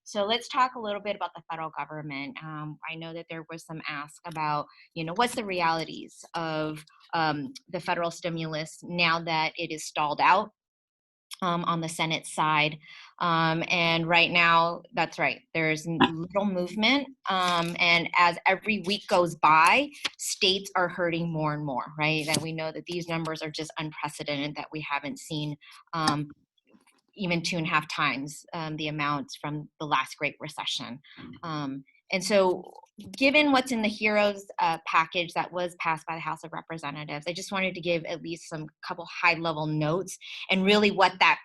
So let's talk a little bit about the federal government. I know that there was some ask about, you know, what's the realities of the federal stimulus now that it is stalled out on the Senate side. And right now, that's right, there's little movement. And as every week goes by, states are hurting more and more, right? And we know that these numbers are just unprecedented, that we haven't seen even 2.5 times the amounts from the last Great Recession. And so given what's in the HEROES package that was passed by the House of Representatives, I just wanted to give at least some couple high-level notes and really what that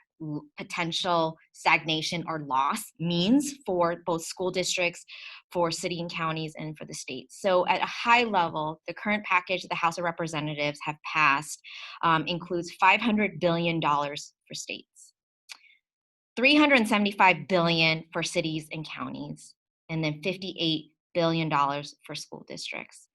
potential stagnation or loss means for both school districts, for city and counties, and for the states. So at a high level, the current package that the House of Representatives have passed includes $500 billion for states, $375 billion for cities and counties, and then $58 billion for school districts.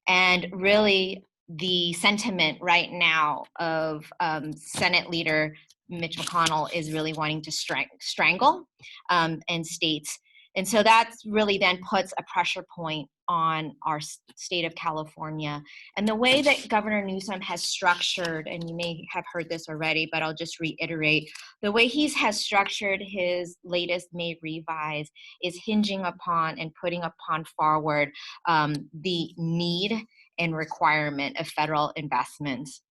And really, the sentiment right now of Senate Leader Mitch McConnell is really wanting to strangle and states And so that really then puts a pressure point on our state of California. And the way that Governor Newsom has structured, and you may have heard this already, but I'll just reiterate, the way he has structured his latest May revise is hinging upon and putting upon forward the need and requirement of federal investments.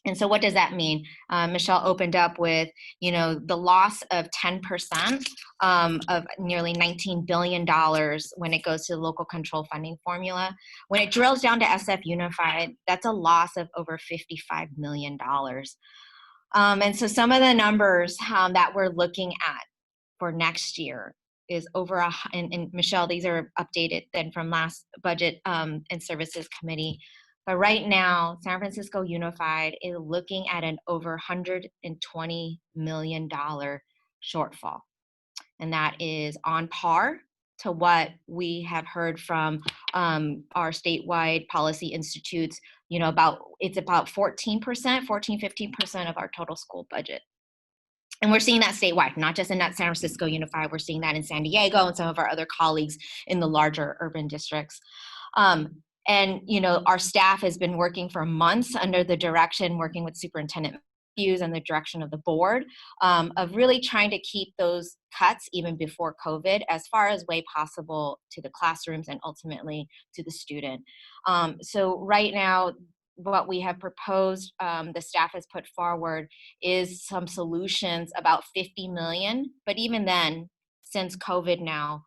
And so what does that mean? Michelle opened up with, the loss of 10% of nearly $19 billion when it goes to the local control funding formula. When it drills down to SF Unified, that's a loss of over $55 million. And so some of the numbers that we're looking at for next year is over, and Michelle, these are updated then from last Budget and Services Committee. But right now, San Francisco Unified is looking at an over $120 million shortfall. And that is on par to what we have heard from our statewide policy institutes, it's about 14%, 15% of our total school budget. And we're seeing that statewide, not just in that San Francisco Unified, we're seeing that in San Diego and some of our other colleagues in the larger urban districts. And, our staff has been working for months under the direction, working with Superintendent Matthews and the direction of the board, of really trying to keep those cuts even before COVID as far as way possible to the classrooms and ultimately to the student. So right now, what we have proposed, the staff has put forward, is some solutions, about $50 million. But even then, since COVID now,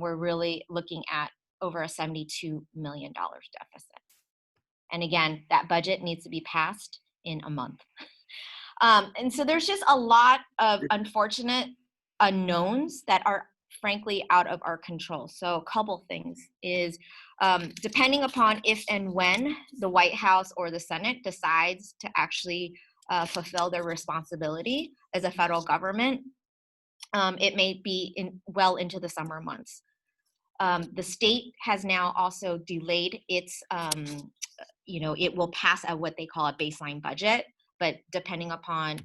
we're really looking at over a $72 million deficit. And again, that budget needs to be passed in a month. And so there's just a lot of unfortunate unknowns that are frankly out of our control. So a couple things is, depending upon if and when the White House or the Senate decides to actually fulfill their responsibility as a federal government, it may be well into the summer months. The state has now also delayed its, it will pass at what they call a baseline budget, but depending upon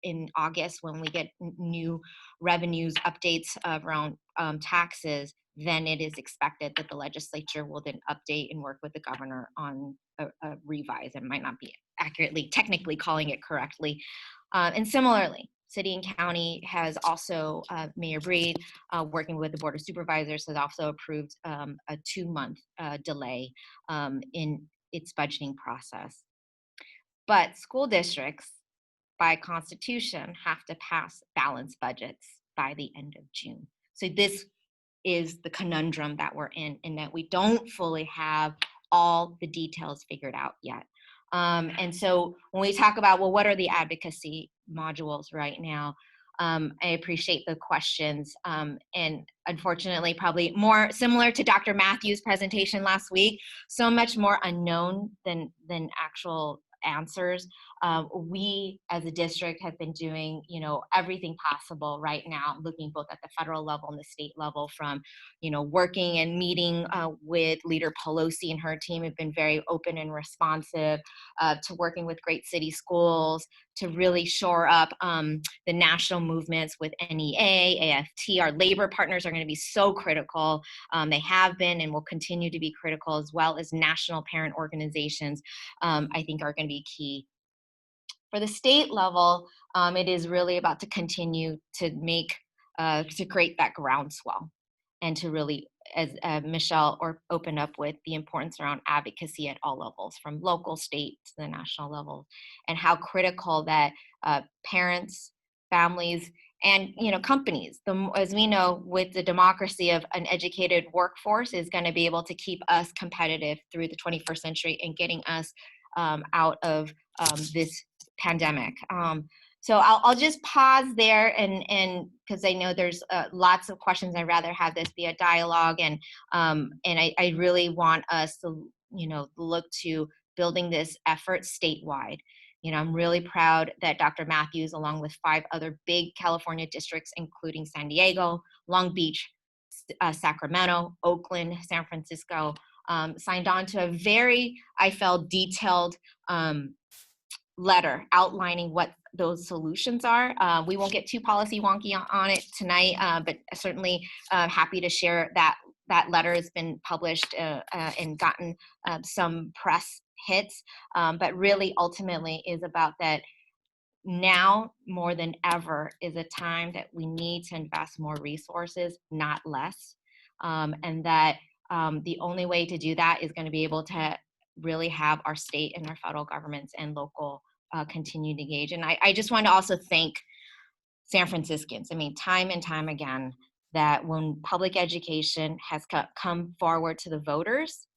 in August when we get new revenues updates around taxes, then it is expected that the legislature will then update and work with the governor on a revise. It might not be accurately, technically calling it correctly. And similarly, City and County has also, Mayor Breed, working with the Board of Supervisors, has also approved a 2-month delay in its budgeting process. But school districts, by constitution, have to pass balanced budgets by the end of June. So this is the conundrum that we're in that we don't fully have all the details figured out yet. And so when we talk about, well, what are the advocacy modules right now? I appreciate the questions. And unfortunately, probably more similar to Dr. Matthews' presentation last week, so much more unknown than actual answers. We as a district have been doing, everything possible right now, looking both at the federal level and the state level, from, working and meeting with Leader Pelosi and her team have been very open and responsive, to working with great city schools to really shore up the national movements with NEA, AFT. Our labor partners are going to be so critical. They have been and will continue to be critical, as well as national parent organizations, I think are going to be key. For the state level, it is really about to continue to to create that groundswell and to really, as Michelle opened up with, the importance around advocacy at all levels, from local, state to the national level, and how critical that parents, families, and companies, as we know, with the democracy of an educated workforce, is going to be able to keep us competitive through the 21st century and getting us out of this pandemic. So I'll just pause there, and because I know there's lots of questions. I'd rather have this be a dialogue, and I really want us to look to building this effort statewide. I'm really proud that Dr. Matthews, along with 5 other big California districts, including San Diego, Long Beach, Sacramento, Oakland, San Francisco, signed on to a very, I felt, detailed letter outlining what those solutions are. We won't get too policy wonky on it tonight, but certainly happy to share that letter has been published and gotten some press hits, but really ultimately is about that now more than ever is a time that we need to invest more resources, not less. And that the only way to do that is going to be able to really have our state and our federal governments and local continue to engage. And I just want to also thank San Franciscans. I mean, time and time again, that when public education has come forward to the voters,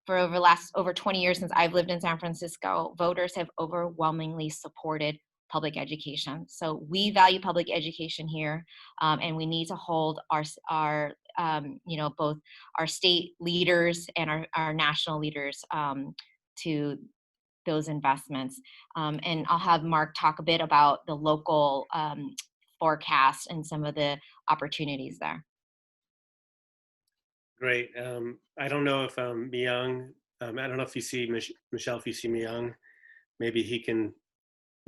for over 20 years since I've lived in San Francisco, voters have overwhelmingly supported public education. So we value public education here, and we need to hold our both our state leaders and our national leaders to those investments. And I'll have Mark talk a bit about the local forecast and some of the opportunities there. Great. I don't know if Myung, I don't know if you see Michelle, if you see Myung, maybe he can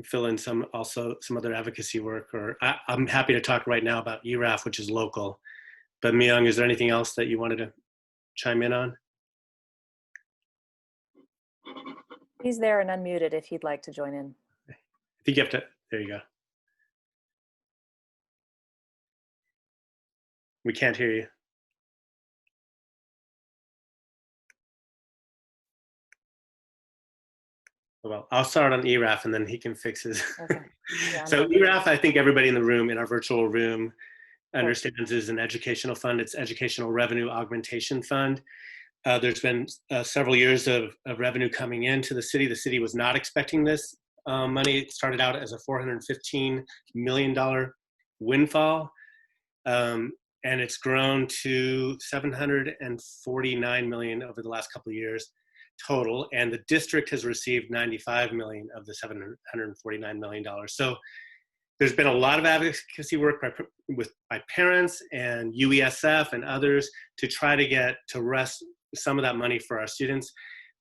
fill in some other advocacy work, or I'm happy to talk right now about ERAF, which is local. But Myung, is there anything else that you wanted to chime in on? He's there and unmuted if he'd like to join in. I think you have to, there you go. We can't hear you. Well, I'll start on ERAF and then he can fix his. Okay. Yeah, So ERAF, I think everybody in the room, in our virtual room, understands is an educational fund. It's Educational Revenue Augmentation Fund. There's been several years of revenue coming into the city. The city was not expecting this money. It started out as a $415 million windfall, and it's grown to $749 million over the last couple of years total, and the district has received $95 million of the $749 million. So there's been a lot of advocacy work by parents and UESF and others to try to get to rest some of that money for our students.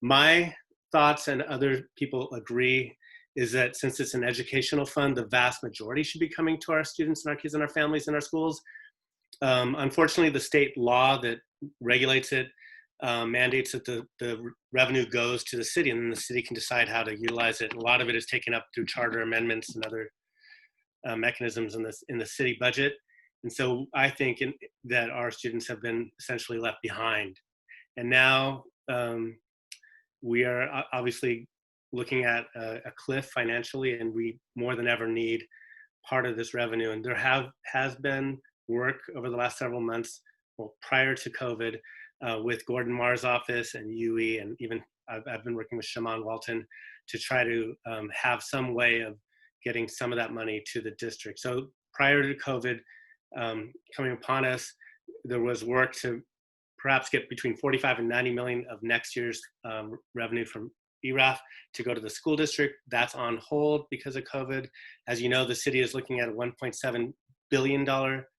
My thoughts, and other people agree, is that since it's an educational fund, the vast majority should be coming to our students and our kids and our families and our schools. Unfortunately, the state law that regulates it mandates that the revenue goes to the city, and then the city can decide how to utilize it. A lot of it is taken up through charter amendments and other mechanisms in the city budget. And so I think that our students have been essentially left behind. And now we are obviously looking at a cliff financially, and we more than ever need part of this revenue. And there has been work over the last several months, well, prior to COVID, with Gordon Marr's office and UE, and even I've been working with Shaman Walton to try to have some way of getting some of that money to the district. So prior to COVID coming upon us, there was work to perhaps get between 45 and 90 million of next year's revenue from ERAF to go to the school district. That's on hold because of COVID. As you know, the city is looking at a $1.7 billion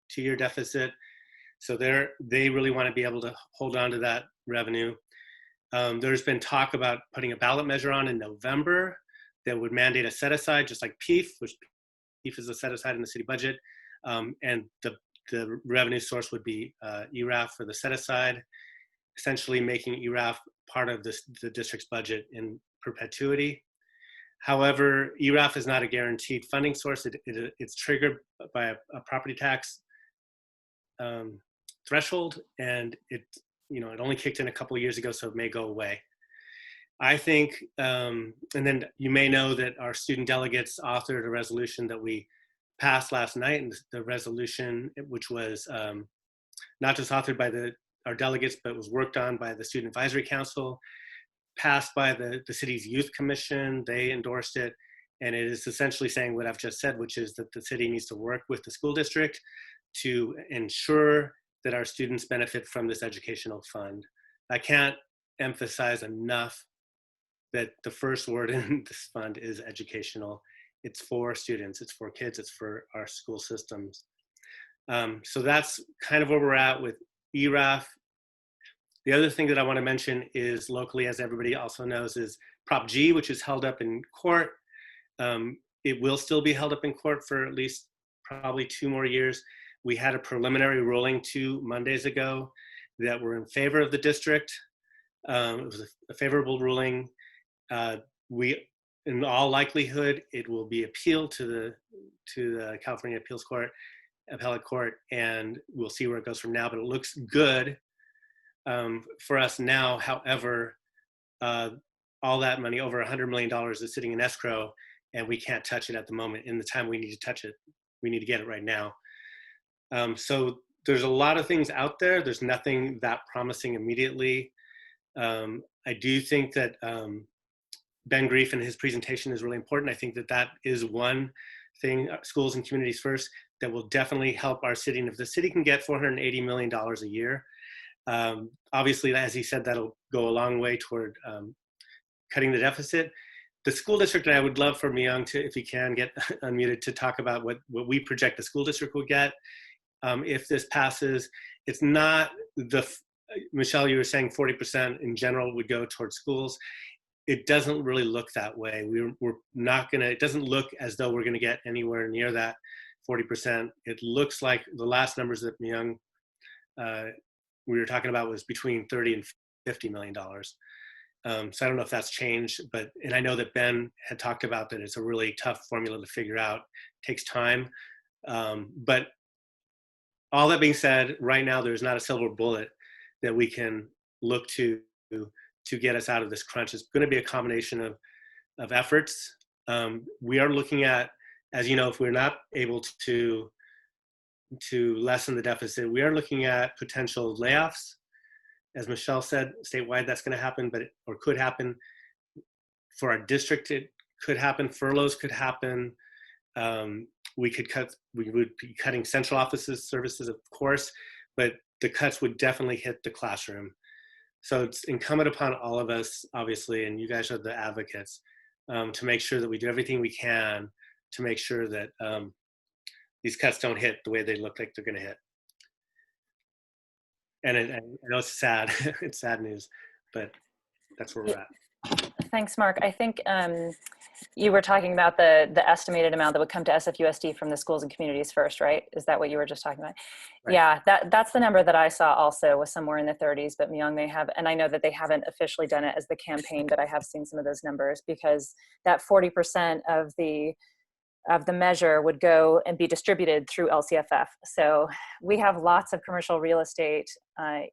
two-year deficit. So they really want to be able to hold on to that revenue. There's been talk about putting a ballot measure on in November that would mandate a set-aside, just like PEEF, which PEEF is a set-aside in the city budget. And the revenue source would be ERAF for the set-aside, essentially making ERAF part of the district's budget in perpetuity. However, ERAF is not a guaranteed funding source. It's triggered by a property tax threshold, and it only kicked in a couple of years ago, so it may go away. I think, and then you may know that our student delegates authored a resolution that we passed last night, and the resolution, which was not just authored by our delegates, but was worked on by the Student Advisory Council, passed by the city's Youth Commission. They endorsed it, and it is essentially saying what I've just said, which is that the city needs to work with the school district to ensure that our students benefit from this educational fund. I can't emphasize enough that the first word in this fund is educational. It's for students, it's for kids, it's for our school systems. So that's kind of where we're at with ERAF. The other thing that I want to mention is locally, as everybody also knows, is Prop G, which is held up in court. it will still be held up in court for at least probably 2 more years. We had a preliminary ruling 2 Mondays ago that were in favor of the district. It was a favorable ruling. In all likelihood, it will be appealed to the California Appeals Court, Appellate Court, and we'll see where it goes from now. But it looks good for us now. However, all that money, over $100 million, is sitting in escrow, and we can't touch it at the moment. In the time we need to touch it, we need to get it right now. So there's a lot of things out there. There's nothing that promising immediately. I do think that Ben Grieff and his presentation is really important. I think that that is one thing, schools and communities first, that will definitely help our city. And if the city can get $480 million a year, obviously, as he said, that'll go a long way toward cutting the deficit. The school district, and I would love for Mi-Young to, if he can, get unmuted to talk about what we project the school district will get if this passes. It's not Michelle, you were saying 40% in general would go towards schools. It doesn't really look that way. We're not gonna, it doesn't look as though we're gonna get anywhere near that 40%. It looks like the last numbers that Mi-Young we were talking about was between $30 and $50 million. So I don't know if that's changed, and I know that Ben had talked about that it's a really tough formula to figure out, it takes time. But all that being said, right now there's not a silver bullet that we can look to get us out of this crunch. It's going to be a combination of efforts. We are looking at, as you know, if we're not able to lessen the deficit, we are looking at potential layoffs. As Michelle said, statewide that's going to happen, or could happen. For our district, it could happen. Furloughs could happen. We would be cutting central offices services, of course, but the cuts would definitely hit the classroom. So it's incumbent upon all of us, obviously, and you guys are the advocates, to make sure that we do everything we can to make sure that these cuts don't hit the way they look like they're going to hit. And I know it's sad, it's sad news, but that's where we're at. Thanks, Mark. I think you were talking about the estimated amount that would come to SFUSD from the schools and communities first, right? Is that what you were just talking about? Right. Yeah, that's the number that I saw also, was somewhere in the 30s, but Mi-Young may have, and I know that they haven't officially done it as the campaign, but I have seen some of those numbers, because that 40% of the measure would go and be distributed through LCFF. So we have lots of commercial real estate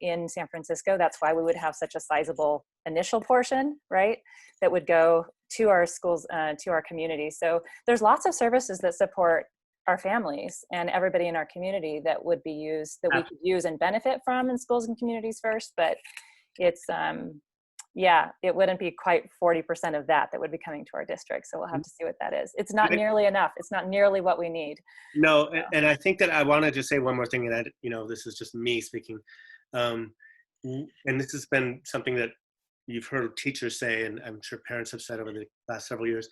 in San Francisco. That's why we would have such a sizable initial portion, right? That would go to our schools, to our community. So there's lots of services that support our families and everybody in our community that would be used, that we could use and benefit from in schools and communities first. But it's, yeah, it wouldn't be quite 40% of that would be coming to our district. So we'll have to see what that is. It's not nearly enough. It's not nearly what we need. No, so. And I think that I want to just say one more thing, and this is just me speaking. And this has been something that you've heard teachers say, and I'm sure parents have said over the last several years.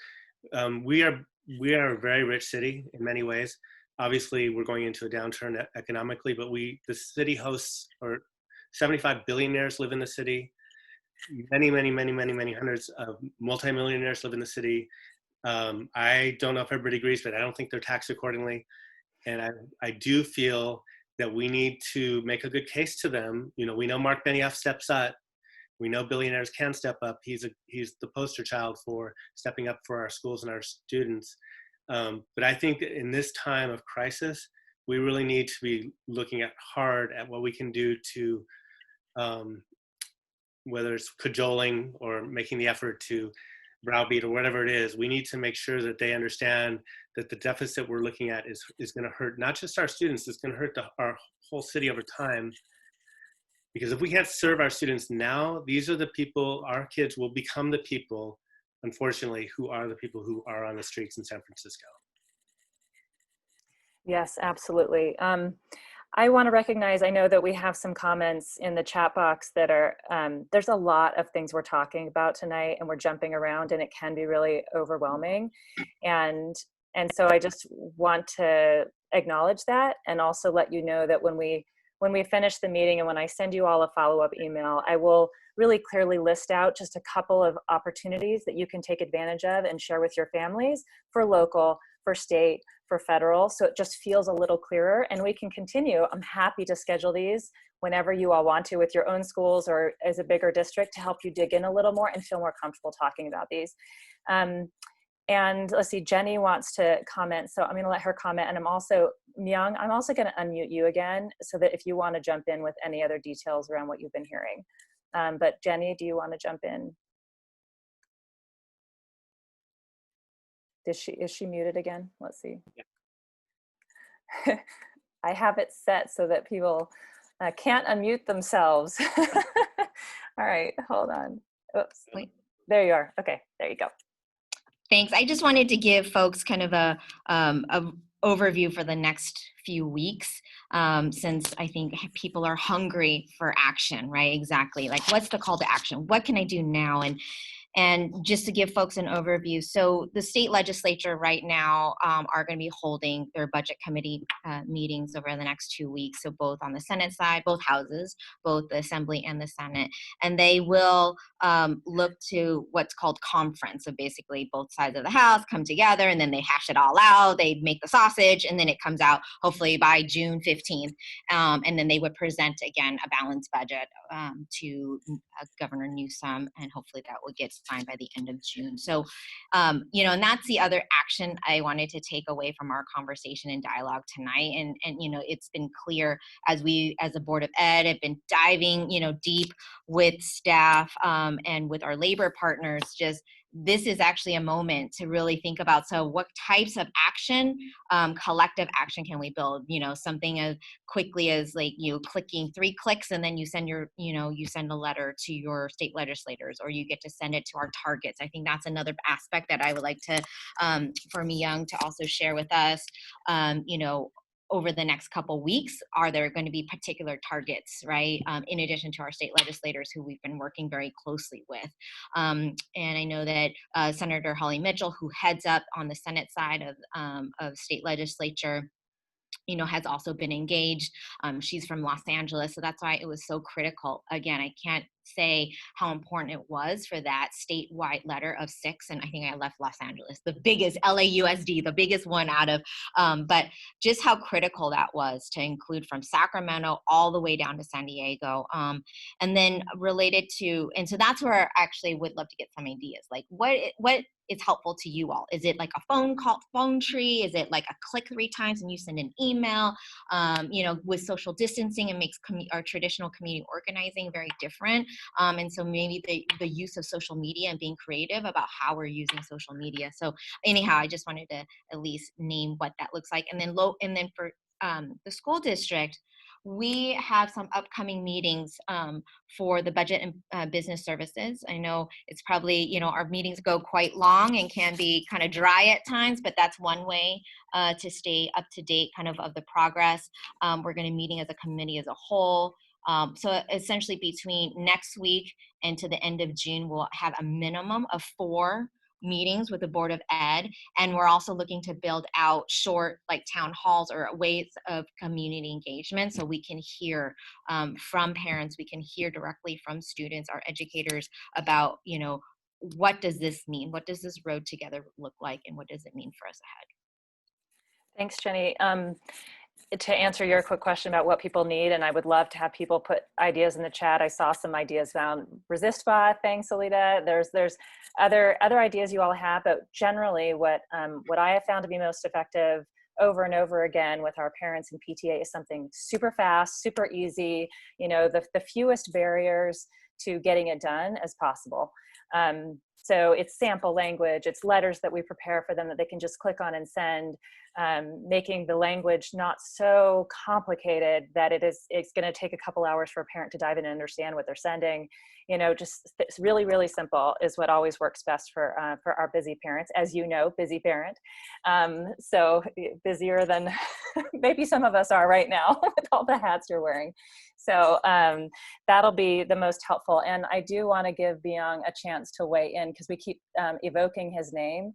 We are a very rich city in many ways. Obviously, we're going into a downturn economically, but the city hosts, or 75 billionaires live in the city. Many hundreds of multimillionaires live in the city. I don't know if everybody agrees, but I don't think they're taxed accordingly. And I do feel that we need to make a good case to them. We know Mark Benioff steps up. We know billionaires can step up. He's the poster child for stepping up for our schools and our students. But I think in this time of crisis, we really need to be looking hard at what we can do to, whether it's cajoling or making the effort to browbeat or whatever it is, we need to make sure that they understand that the deficit we're looking at is going to hurt not just our students, it's going to hurt our whole city over time. Because if we can't serve our students now, these are the people, our kids will become the people, unfortunately, who are the people who are on the streets in San Francisco. Yes, absolutely. I want to recognize, I know that we have some comments in the chat box that are, there's a lot of things we're talking about tonight, and we're jumping around, and it can be really overwhelming. And so I just want to acknowledge that, and also let you know that when we finish the meeting and when I send you all a follow-up email, I will really clearly list out just a couple of opportunities that you can take advantage of and share with your families for local, for state, for federal. So it just feels a little clearer, and we can continue. I'm happy to schedule these whenever you all want to with your own schools or as a bigger district to help you dig in a little more and feel more comfortable talking about these. And let's see, Jenny wants to comment, so I'm going to let her comment. And Myung, I'm also going to unmute you again so that if you want to jump in with any other details around what you've been hearing. But Jenny, do you want to jump in? Is she muted again? Let's see. Yeah. I have it set so that people can't unmute themselves. All right, hold on. Oops. Wait. There you are. Okay, there you go. Thanks. I just wanted to give folks kind of a overview for the next few weeks, since I think people are hungry for action, right? Exactly. Like, what's the call to action? What can I do now? And just to give folks an overview, so the state legislature right now are going to be holding their budget committee meetings over the next 2 weeks. So both on the Senate side, both houses, both the Assembly and the Senate, and they will look to what's called conference. So basically both sides of the house come together and then they hash it all out. They make the sausage and then it comes out hopefully by June 15th. And then they would present again a balanced budget to Governor Newsom, and hopefully that will get signed by the end of June. So, and that's the other action I wanted to take away from our conversation and dialogue tonight. And it's been clear as a Board of Ed have been diving, deep with staff and with our labor partners, just this is actually a moment to really think about, so what types of action, collective action can we build? Something as quickly as like clicking 3 clicks and then you send you send a letter to your state legislators, or you get to send it to our targets. I think that's another aspect that I would like to, for Myung to also share with us. Over the next couple weeks, are there going to be particular targets, right? In addition to our state legislators who we've been working very closely with. And I know that Senator Holly Mitchell, who heads up on the Senate side of state legislature, has also been engaged. She's from Los Angeles, so that's why it was so critical. Again, I can't say how important it was for that statewide letter of 6, and I think I left Los Angeles, the biggest LAUSD, the biggest one out of, but just how critical that was to include from Sacramento all the way down to San Diego. And then related to, and so that's where I actually would love to get some ideas, like what is helpful to you all? Is it like a phone tree? Is it like a click 3 times and you send an email? With social distancing, it makes our traditional community organizing very different. And so maybe the use of social media and being creative about how we're using social media. So anyhow, I just wanted to at least name what that looks like. And then for the school district, we have some upcoming meetings for the budget and business services. I know it's probably, our meetings go quite long and can be kind of dry at times, but that's one way to stay up to date kind of the progress. We're going to be meeting as a committee as a whole. So essentially between next week and to the end of June, we'll have a minimum of 4 meetings with the Board of Ed. And we're also looking to build out short like town halls or ways of community engagement, so we can hear from parents, we can hear directly from students, our educators about, what does this mean? What does this road together look like? And what does it mean for us ahead? Thanks, Jenny. To answer your quick question about what people need, and I would love to have people put ideas in the chat. I saw some ideas around ResistBot. Thanks, Alita. There's other ideas you all have, but generally what I have found to be most effective over and over again with our parents and PTA is something super fast, super easy, the fewest barriers to getting it done as possible. So it's sample language, it's letters that we prepare for them that they can just click on and send, making the language not so complicated that it's going to take a couple hours for a parent to dive in and understand what they're sending. Just it's really, really simple is what always works best for our busy parents, as busy parent. So busier than maybe some of us are right now with all the hats you're wearing. So that'll be the most helpful. And I do want to give Byung a chance to weigh in because we keep evoking his name.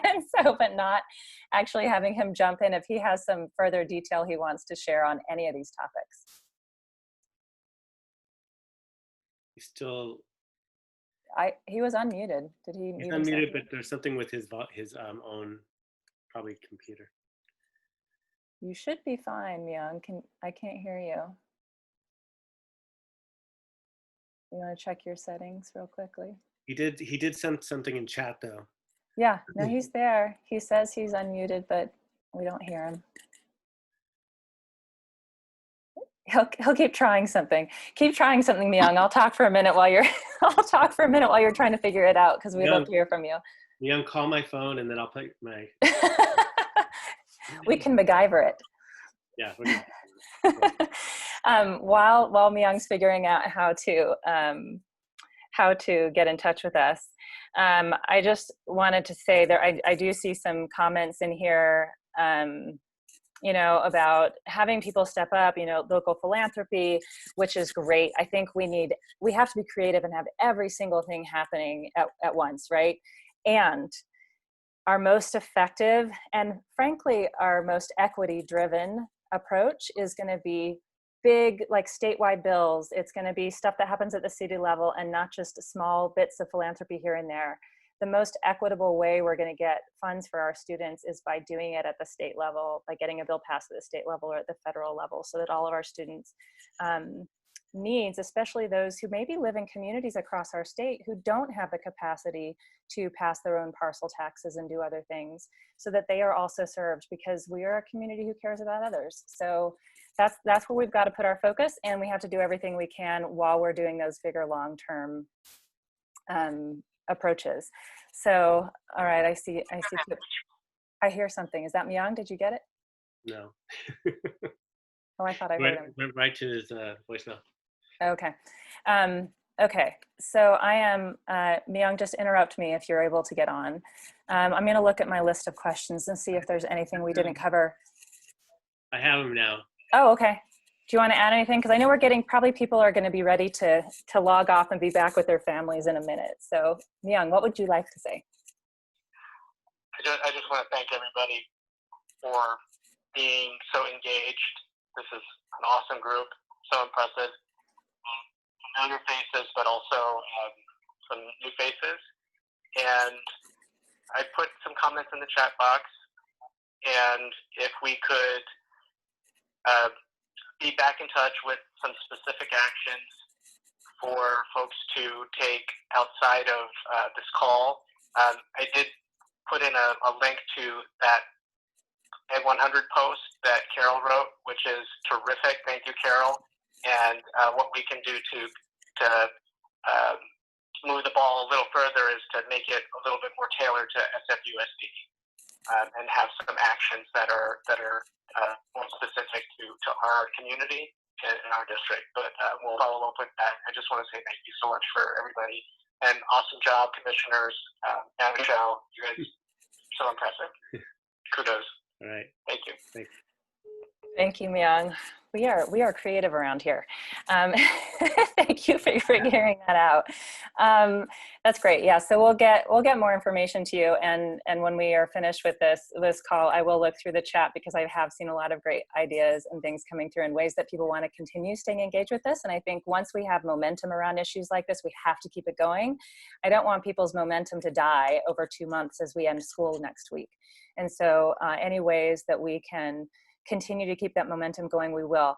And so, but not actually having him jump in if he has some further detail he wants to share on any of these topics. He's still. He was unmuted. Did he He's mute himself? unmuted, but there's something with his own probably computer. You should be fine, Myung. I can't hear you. You want to check your settings real quickly? He did send something in chat though. Yeah, no, he's there. He says he's unmuted, but we don't hear him. He'll keep trying something. Keep trying something, Myung. I'll talk for a minute while you're trying to figure it out, because we'd love to hear from you. Myung, call my phone and then I'll put my. We can MacGyver it. Yeah. While Myung's figuring out how to get in touch with us, I just wanted to say there I do see some comments in here, you know, about having people step up, you know, local philanthropy, which is great. I think we have to be creative and have every single thing happening at once, right? And our most effective and frankly our most equity driven approach is going to be big, like statewide bills. It's going to be stuff that happens at the city level and not just small bits of philanthropy here and there. The most equitable way we're going to get funds for our students is by doing it at the state level, by getting a bill passed at the state level or at the federal level, so that all of our students' needs, especially those who maybe live in communities across our state who don't have the capacity to pass their own parcel taxes and do other things, so that they are also served, because we are a community who cares about others. So that's where we've got to put our focus, and we have to do everything we can while we're doing those bigger long-term approaches. So, all right, I see. I hear something. Is that Myung? Did you get it? No. Oh, I thought I heard him. Went right to his voicemail. Okay. Okay. So I am, Myung, just interrupt me if you're able to get on. I'm going to look at my list of questions and see if there's anything we didn't cover. I have him now. Oh, okay. Do you want to add anything? Because I know probably people are going to be ready to log off and be back with their families in a minute. So Myung, what would you like to say? I just want to thank everybody for being so engaged. This is an awesome group, so impressive. Familiar faces, but also some new faces. And I put some comments in the chat box, and if we could be back in touch with some specific actions for folks to take outside of this call. I did put in a link to that Ed 100 post that Carol wrote, which is terrific. Thank you, Carol. And what we can do to move the ball a little further is to make it a little bit more tailored to SFUSD and have some actions that are more specific to our community and our district. But we'll follow up with that. I just want to say thank you so much for everybody. And awesome job, commissioners. And Michelle, you guys are so impressive. Kudos. All right. Thank you. Thanks. Thank you, Myung. We are creative around here. Thank you for figuring that out. That's great. Yeah. So we'll get more information to you, and when we are finished with this call, I will look through the chat, because I have seen a lot of great ideas and things coming through in ways that people want to continue staying engaged with this. And I think once we have momentum around issues like this, we have to keep it going. I don't want people's momentum to die over 2 months as we end school next week. And so any ways that we can continue to keep that momentum going, we will.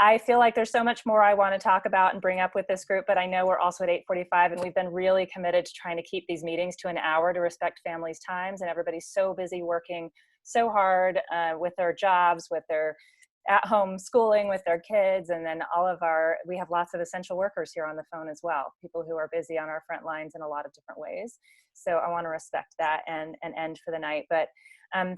I feel like there's so much more I want to talk about and bring up with this group, but I know we're also at 8:45, and we've been really committed to trying to keep these meetings to an hour to respect families' times, and everybody's so busy working so hard with their jobs, with their at-home schooling with their kids, and then we have lots of essential workers here on the phone as well, people who are busy on our front lines in a lot of different ways. So I want to respect that and end for the night. But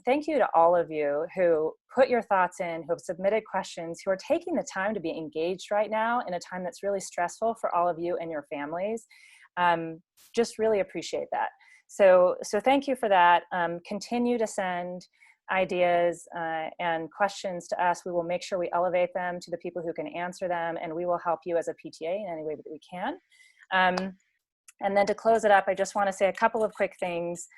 thank you to all of you who put your thoughts in, who have submitted questions, who are taking the time to be engaged right now in a time that's really stressful for all of you and your families. Just really appreciate that. So thank you for that. Continue to send ideas and questions to us. We will make sure we elevate them to the people who can answer them, and we will help you as a PTA in any way that we can. And then to close it up, I just want to say a couple of quick things.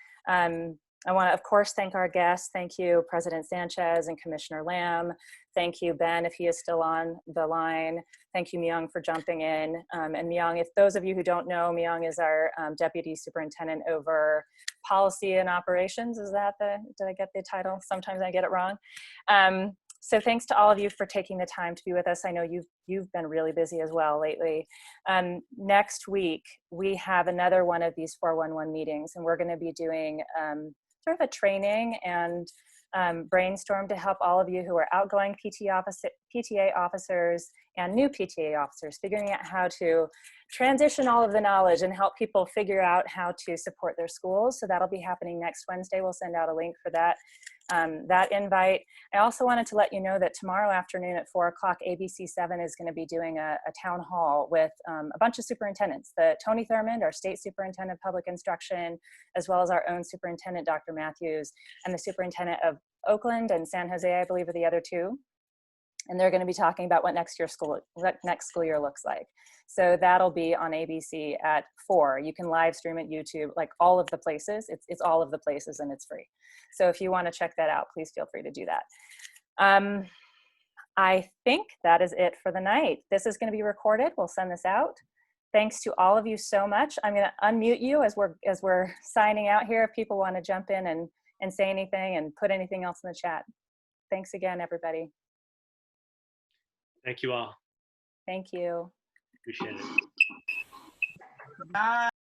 I want to, of course, thank our guests. Thank you, President Sanchez and Commissioner Lamb. Thank you, Ben, if he is still on the line. Thank you, Myung, for jumping in. And Myung, if those of you who don't know, Myung is our Deputy Superintendent over Policy and Operations. Is that did I get the title? Sometimes I get it wrong. So thanks to all of you for taking the time to be with us. I know you've been really busy as well lately. Next week, we have another one of these 411 meetings, and we're going to be doing sort of a training and brainstorm to help all of you who are outgoing PTA officers and new PTA officers, figuring out how to transition all of the knowledge and help people figure out how to support their schools. So that'll be happening next Wednesday. We'll send out a link for that. That invite. I also wanted to let you know that tomorrow afternoon at 4 o'clock, ABC7 is going to be doing a town hall with a bunch of superintendents. Tony Thurmond, our state superintendent of public instruction, as well as our own superintendent, Dr. Matthews, and the superintendent of Oakland and San Jose, I believe, are the other two. And they're going to be talking about what next school year looks like. So that'll be on ABC at 4. You can live stream at YouTube, like all of the places. It's all of the places, and it's free. So if you want to check that out, please feel free to do that. I think that is it for the night. This is going to be recorded. We'll send this out. Thanks to all of you so much. I'm going to unmute you as we're signing out here. If people want to jump in and say anything and put anything else in the chat. Thanks again, everybody. Thank you all. Thank you. Appreciate it. Bye.